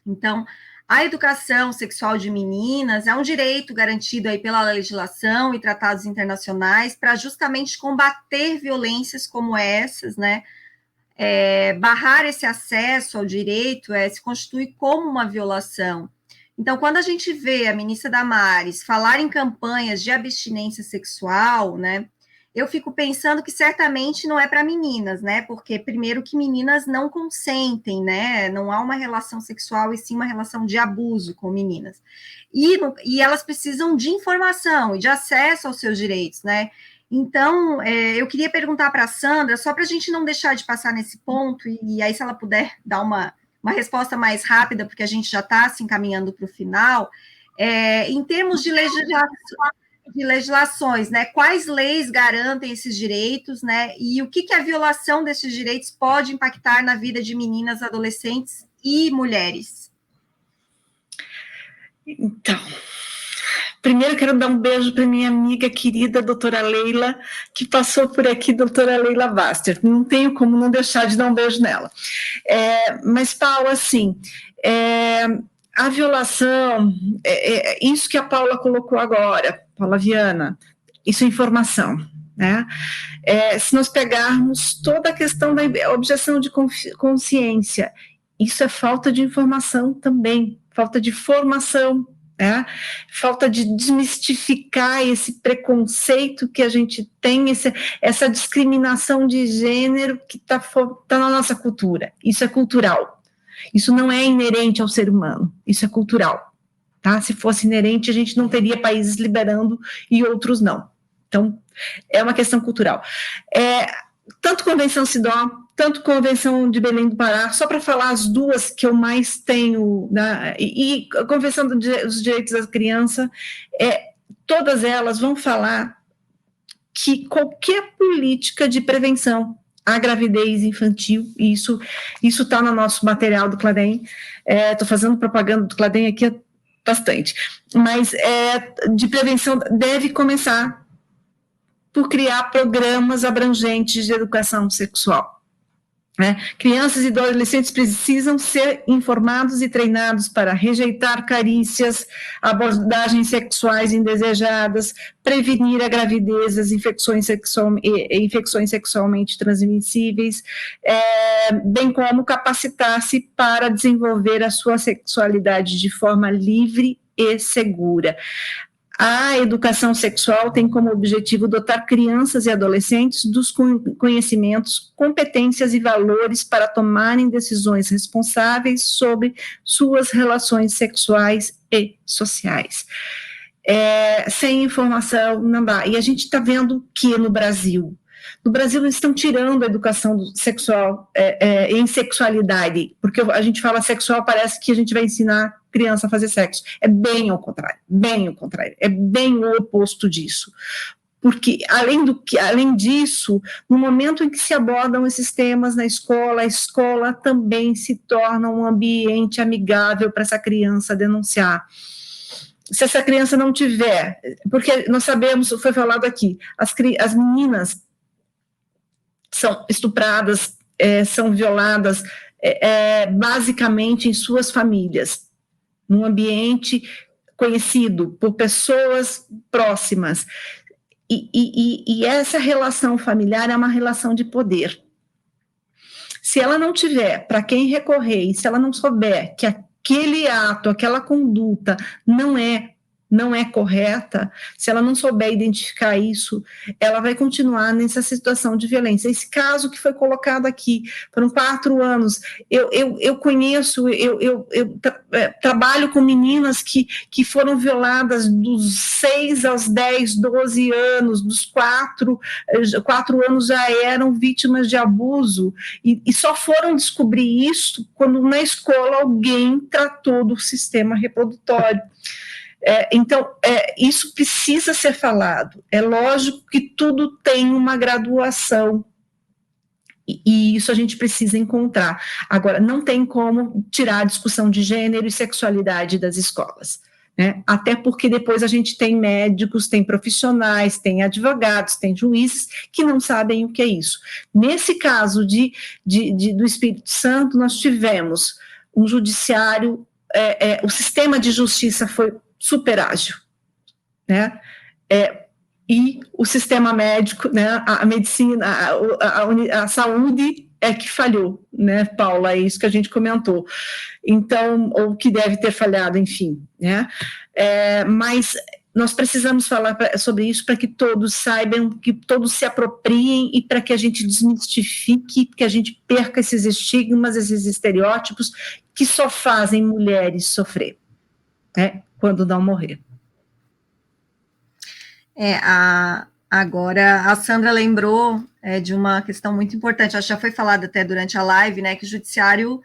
Então, a educação sexual de meninas é um direito garantido aí pela legislação e tratados internacionais para justamente combater violências como essas, né? Barrar esse acesso ao direito se constitui como uma violação. Então, quando a gente vê a ministra Damares falar em campanhas de abstinência sexual, né, eu fico pensando que certamente não é para meninas, né, porque primeiro que meninas não consentem, né, não há uma relação sexual e sim uma relação de abuso com meninas. E elas precisam de informação e de acesso aos seus direitos, né. Então, eu queria perguntar para a Sandra, só para a gente não deixar de passar nesse ponto, e aí se ela puder dar uma resposta mais rápida, porque a gente já está se encaminhando para o final, em termos de legislações, né, quais leis garantem esses direitos, né, e o que a violação desses direitos pode impactar na vida de meninas, adolescentes e mulheres? Então... Primeiro, quero dar um beijo para minha amiga querida, doutora Leila, que passou por aqui, doutora Leila Baster. Não tenho como não deixar de dar um beijo nela. Mas, Paula, assim, a violação, isso que a Paula colocou agora, Paula Viana, isso é informação, né? Se nós pegarmos toda a questão da objeção de consciência, isso é falta de informação também, falta de formação, falta de desmistificar esse preconceito que a gente tem, essa discriminação de gênero que está na nossa cultura. Isso é cultural. Isso não é inerente ao ser humano. Isso é cultural. Tá? Se fosse inerente, a gente não teria países liberando e outros não. Então, é uma questão cultural. Tanto Convenção CEDAW, tanto Convenção de Belém do Pará, só para falar as duas que eu mais tenho, né, e a Convenção dos Direitos da Criança, todas elas vão falar que qualquer política de prevenção à gravidez infantil, e isso está no nosso material do CLADEM, estou fazendo propaganda do CLADEM aqui bastante, mas de prevenção deve começar por criar programas abrangentes de educação sexual. Crianças e adolescentes precisam ser informados e treinados para rejeitar carícias, abordagens sexuais indesejadas, prevenir a gravidez, as infecções sexualmente transmissíveis, bem como capacitar-se para desenvolver a sua sexualidade de forma livre e segura. A educação sexual tem como objetivo dotar crianças e adolescentes dos conhecimentos, competências e valores para tomarem decisões responsáveis sobre suas relações sexuais e sociais. Sem informação não dá. E a gente está vendo que no Brasil eles estão tirando a educação sexual em sexualidade, porque a gente fala sexual, parece que a gente vai ensinar criança a fazer sexo. É bem ao contrário, é bem o oposto disso. porque, além disso, no momento em que se abordam esses temas na escola, a escola também se torna um ambiente amigável para essa criança denunciar. Se essa criança não tiver, porque nós sabemos, foi falado aqui, as meninas são estupradas, são violadas, basicamente em suas famílias, num ambiente conhecido por pessoas próximas. E essa relação familiar é uma relação de poder. Se ela não tiver para quem recorrer, e se ela não souber que aquele ato, aquela conduta não é correta, se ela não souber identificar isso, ela vai continuar nessa situação de violência. Esse caso que foi colocado aqui, foram 4 anos, eu conheço, trabalho com meninas que foram violadas dos 6 aos 10, 12 anos, dos 4 anos já eram vítimas de abuso, e só foram descobrir isso quando na escola alguém tratou do sistema reprodutório. Então, isso precisa ser falado. É lógico que tudo tem uma graduação, e isso a gente precisa encontrar. Agora, não tem como tirar a discussão de gênero e sexualidade das escolas, né? Até porque depois a gente tem médicos, tem profissionais, tem advogados, tem juízes que não sabem o que é isso. Nesse caso do Espírito Santo, nós tivemos um judiciário, o sistema de justiça foi super ágil, né? E o sistema médico, né? A medicina, a saúde é que falhou, né, Paula? É isso que a gente comentou. Então, ou que deve ter falhado, enfim, né? Mas nós precisamos falar sobre isso para que todos saibam, que todos se apropriem e para que a gente desmistifique, que a gente perca esses estigmas, esses estereótipos que só fazem mulheres sofrer, né? Quando não morrer. Agora, a Sandra lembrou de uma questão muito importante, acho que já foi falado até durante a live, né, que o judiciário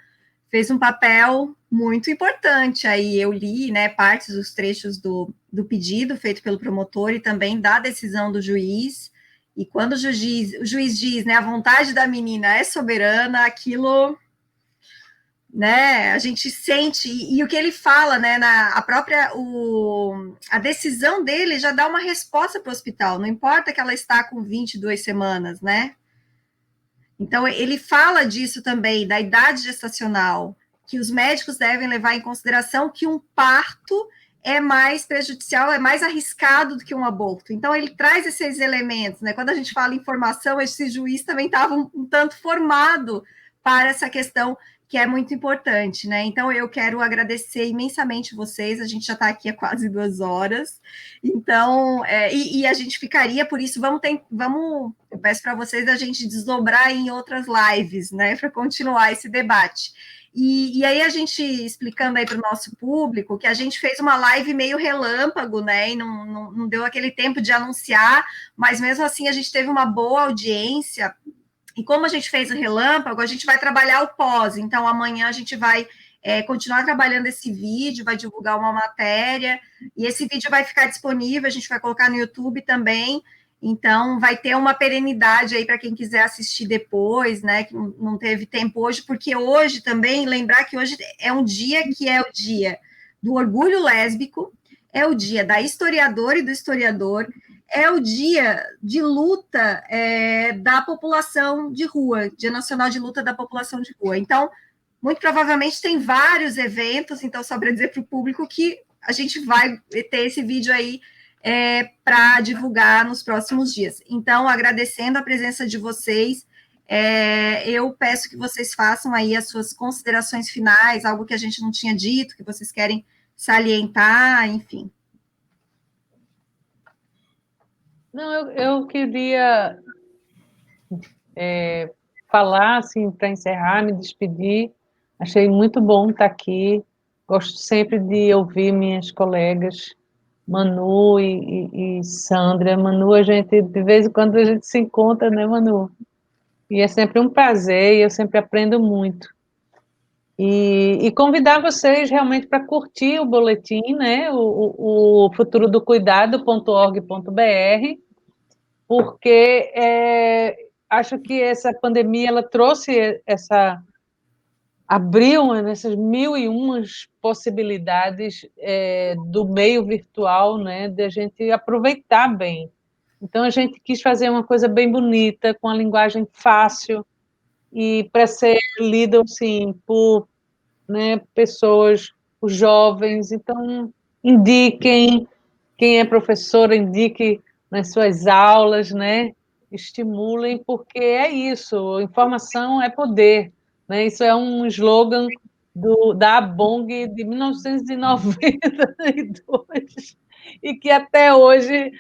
fez um papel muito importante, aí eu li, né, partes dos trechos do pedido feito pelo promotor e também da decisão do juiz, e quando o juiz diz, né, a vontade da menina é soberana, aquilo... né, a gente sente, e o que ele fala, né, a decisão dele já dá uma resposta para o hospital, não importa que ela está com 22 semanas, né, então ele fala disso também, da idade gestacional, que os médicos devem levar em consideração que um parto é mais prejudicial, é mais arriscado do que um aborto, então ele traz esses elementos, né, quando a gente fala em formação, esse juiz também estava um tanto formado para essa questão que é muito importante, né? Então, eu quero agradecer imensamente vocês, a gente já está aqui há quase 2 horas, então, e a gente ficaria, por isso, eu peço para vocês a gente desdobrar em outras lives, né, para continuar esse debate. E aí, a gente explicando aí para o nosso público, que a gente fez uma live meio relâmpago, né, e não deu aquele tempo de anunciar, mas mesmo assim, a gente teve uma boa audiência. E como a gente fez o relâmpago, a gente vai trabalhar o pós. Então, amanhã a gente vai continuar trabalhando esse vídeo, vai divulgar uma matéria, e esse vídeo vai ficar disponível, a gente vai colocar no YouTube também. Então, vai ter uma perenidade aí para quem quiser assistir depois, né? Que não teve tempo hoje, porque hoje também, lembrar que hoje é um dia que é o dia do orgulho lésbico, é o dia da historiadora e do historiador, é o dia de luta da população de rua, Dia Nacional de Luta da População de Rua. Então, muito provavelmente tem vários eventos, então só para dizer para o público que a gente vai ter esse vídeo aí para divulgar nos próximos dias. Então, agradecendo a presença de vocês, eu peço que vocês façam aí as suas considerações finais, algo que a gente não tinha dito, que vocês querem salientar, enfim. Não, eu queria falar, assim, para encerrar, me despedir. Achei muito bom estar aqui. Gosto sempre de ouvir minhas colegas, Manu e Sandra. Manu, de vez em quando a gente se encontra, né, Manu? E é sempre um prazer, e eu sempre aprendo muito. E convidar vocês realmente para curtir o boletim, né? O futurodocuidado.org.br. porque acho que essa pandemia ela trouxe abriu essas 1001 possibilidades do meio virtual, né, de a gente aproveitar bem. Então, a gente quis fazer uma coisa bem bonita, com a linguagem fácil, e para ser lido, assim, por, né, pessoas, os jovens. Então, indiquem, quem é professora, indique nas suas aulas, né? Estimulem, porque é isso, informação é poder, né? Isso é um slogan da ABONG de 1992 e que até hoje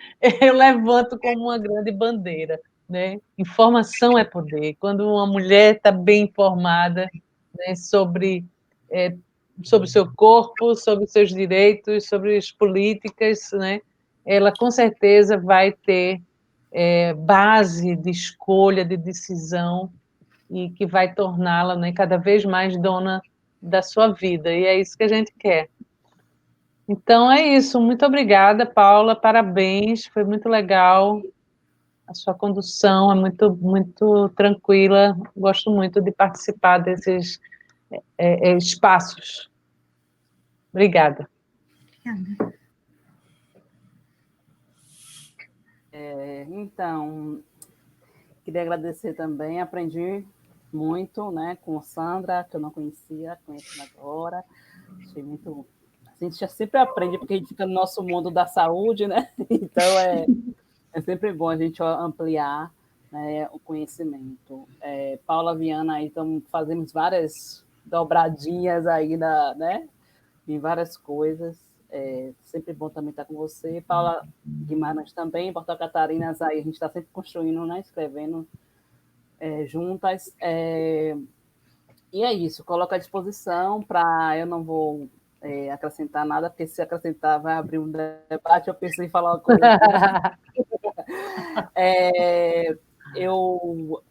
eu levanto como uma grande bandeira, né? Informação é poder. Quando uma mulher está bem informada, né, sobre o seu corpo, sobre os seus direitos, sobre as políticas, né? Ela com certeza vai ter base de escolha, de decisão, e que vai torná-la, né, cada vez mais dona da sua vida, e é isso que a gente quer. Então é isso, muito obrigada, Paula, parabéns, foi muito legal, a sua condução é muito, muito tranquila, gosto muito de participar desses espaços. Obrigada. Então, queria agradecer também, aprendi muito, né, com Sandra, que eu não conhecia, conhecendo agora, achei muito... A gente já sempre aprende, porque a gente fica no nosso mundo da saúde, né, então é sempre bom a gente ampliar, né, o conhecimento. Paula Viana, aí fazemos várias dobradinhas aí, né, em várias coisas, sempre bom também estar com você. Paula Guimarães também, Portal Catarinas, aí a gente está sempre construindo, né, escrevendo juntas. E é isso, coloco à disposição eu não vou acrescentar nada, porque se acrescentar vai abrir um debate, eu pensei em falar uma coisa. Eu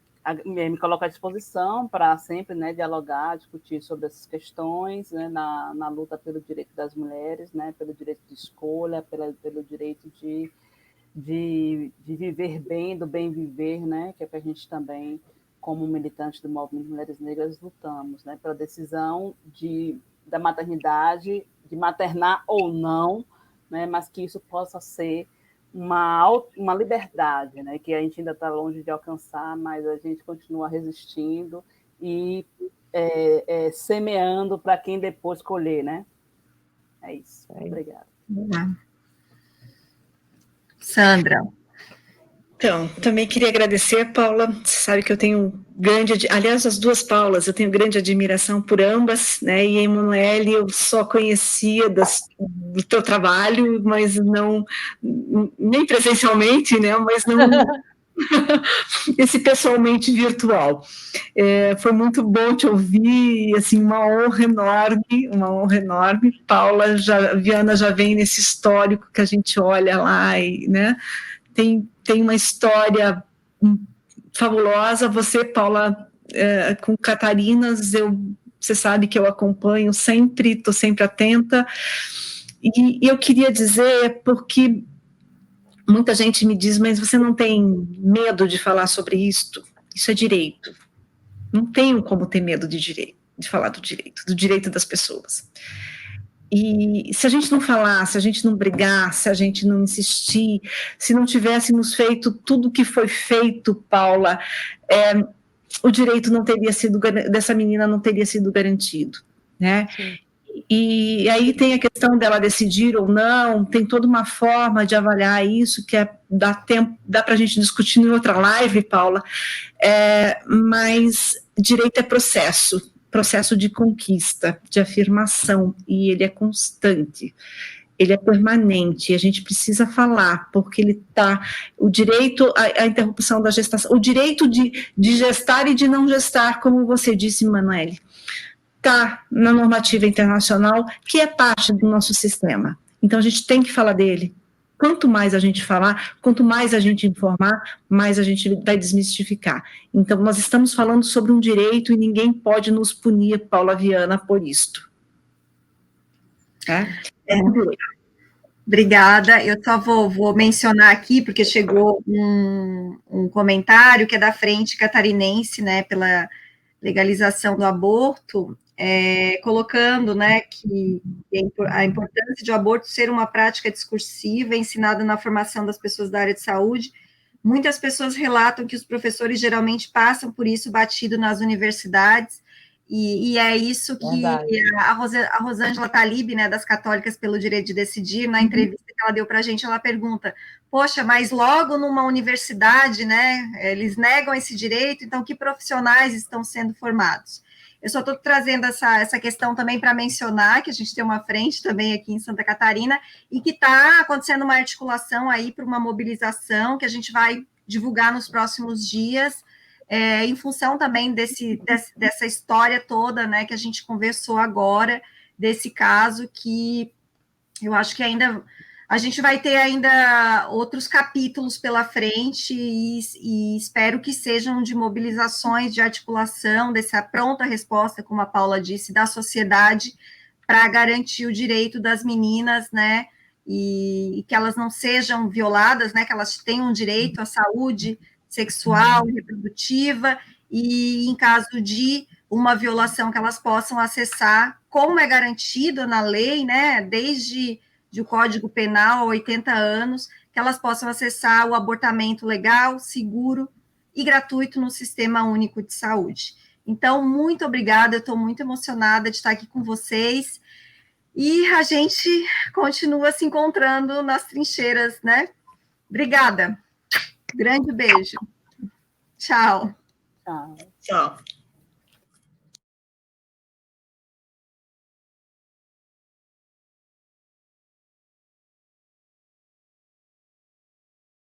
me coloco à disposição para sempre, né, dialogar, discutir sobre essas questões, né, na luta pelo direito das mulheres, né, pelo direito de escolha, pelo direito de viver bem, do bem viver, né, que é para a gente também, como militantes do movimento Mulheres Negras, lutamos, né, pela decisão da maternidade, de maternar ou não, né, mas que isso possa ser uma liberdade, né, que a gente ainda está longe de alcançar, mas a gente continua resistindo e semeando para quem depois colher, né? É isso. Obrigada. Sandra. Então, também queria agradecer, Paula. Você sabe que eu tenho aliás, as duas Paulas, eu tenho grande admiração por ambas, né? E a Emanuele eu só conhecia do teu trabalho, mas não, nem presencialmente, né? Mas não esse pessoalmente virtual. Foi muito bom te ouvir, assim, uma honra enorme. Paula, Viana já vem nesse histórico que a gente olha lá, e, né? Tem uma história fabulosa. Você, Paula, com Catarinas, você sabe que eu acompanho sempre, estou sempre atenta. E eu queria dizer, porque muita gente me diz, mas você não tem medo de falar sobre isto? Isso é direito. Não tenho como ter medo de falar do direito das pessoas. E se a gente não falar, se a gente não brigar, se a gente não insistir, se não tivéssemos feito tudo o que foi feito, Paula, o direito não teria sido, dessa menina não teria sido garantido, né? Sim. E aí tem a questão dela decidir ou não, tem toda uma forma de avaliar isso, que dá para a gente discutir em outra live, Paula, mas direito é processo de conquista, de afirmação, e ele é constante, ele é permanente, e a gente precisa falar, porque o direito à interrupção da gestação, o direito de gestar e de não gestar, como você disse, Manoel, está na normativa internacional, que é parte do nosso sistema. Então, a gente tem que falar dele. Quanto mais a gente falar, quanto mais a gente informar, mais a gente vai desmistificar. Então, nós estamos falando sobre um direito e ninguém pode nos punir, Paula Viana, por isto. É um direito. Obrigada. Eu só vou mencionar aqui, porque chegou um comentário que é da Frente Catarinense, né, pela legalização do aborto, colocando, né, que a importância de o aborto ser uma prática discursiva ensinada na formação das pessoas da área de saúde. Muitas pessoas relatam que os professores geralmente passam por isso batido nas universidades, e é isso que a Rosângela Talib, né, das Católicas pelo Direito de Decidir, na entrevista que ela deu para a gente, ela pergunta, poxa, mas logo numa universidade, né, eles negam esse direito, então que profissionais estão sendo formados? Eu só estou trazendo essa questão também para mencionar que a gente tem uma frente também aqui em Santa Catarina e que está acontecendo uma articulação aí para uma mobilização que a gente vai divulgar nos próximos dias, em função também dessa história toda, né, que a gente conversou agora, desse caso que eu acho que ainda a gente vai ter ainda outros capítulos pela frente e espero que sejam de mobilizações, de articulação, dessa pronta resposta, como a Paula disse, da sociedade para garantir o direito das meninas, né, e que elas não sejam violadas, né, que elas tenham direito à saúde sexual e reprodutiva, e em caso de uma violação que elas possam acessar, como é garantido na lei, né, desde o Código Penal há 80 anos, que elas possam acessar o abortamento legal, seguro e gratuito no Sistema Único de Saúde. Então, muito obrigada, eu estou muito emocionada de estar aqui com vocês, e a gente continua se encontrando nas trincheiras, né? Obrigada. Grande beijo. Tchau. Tchau. Tchau.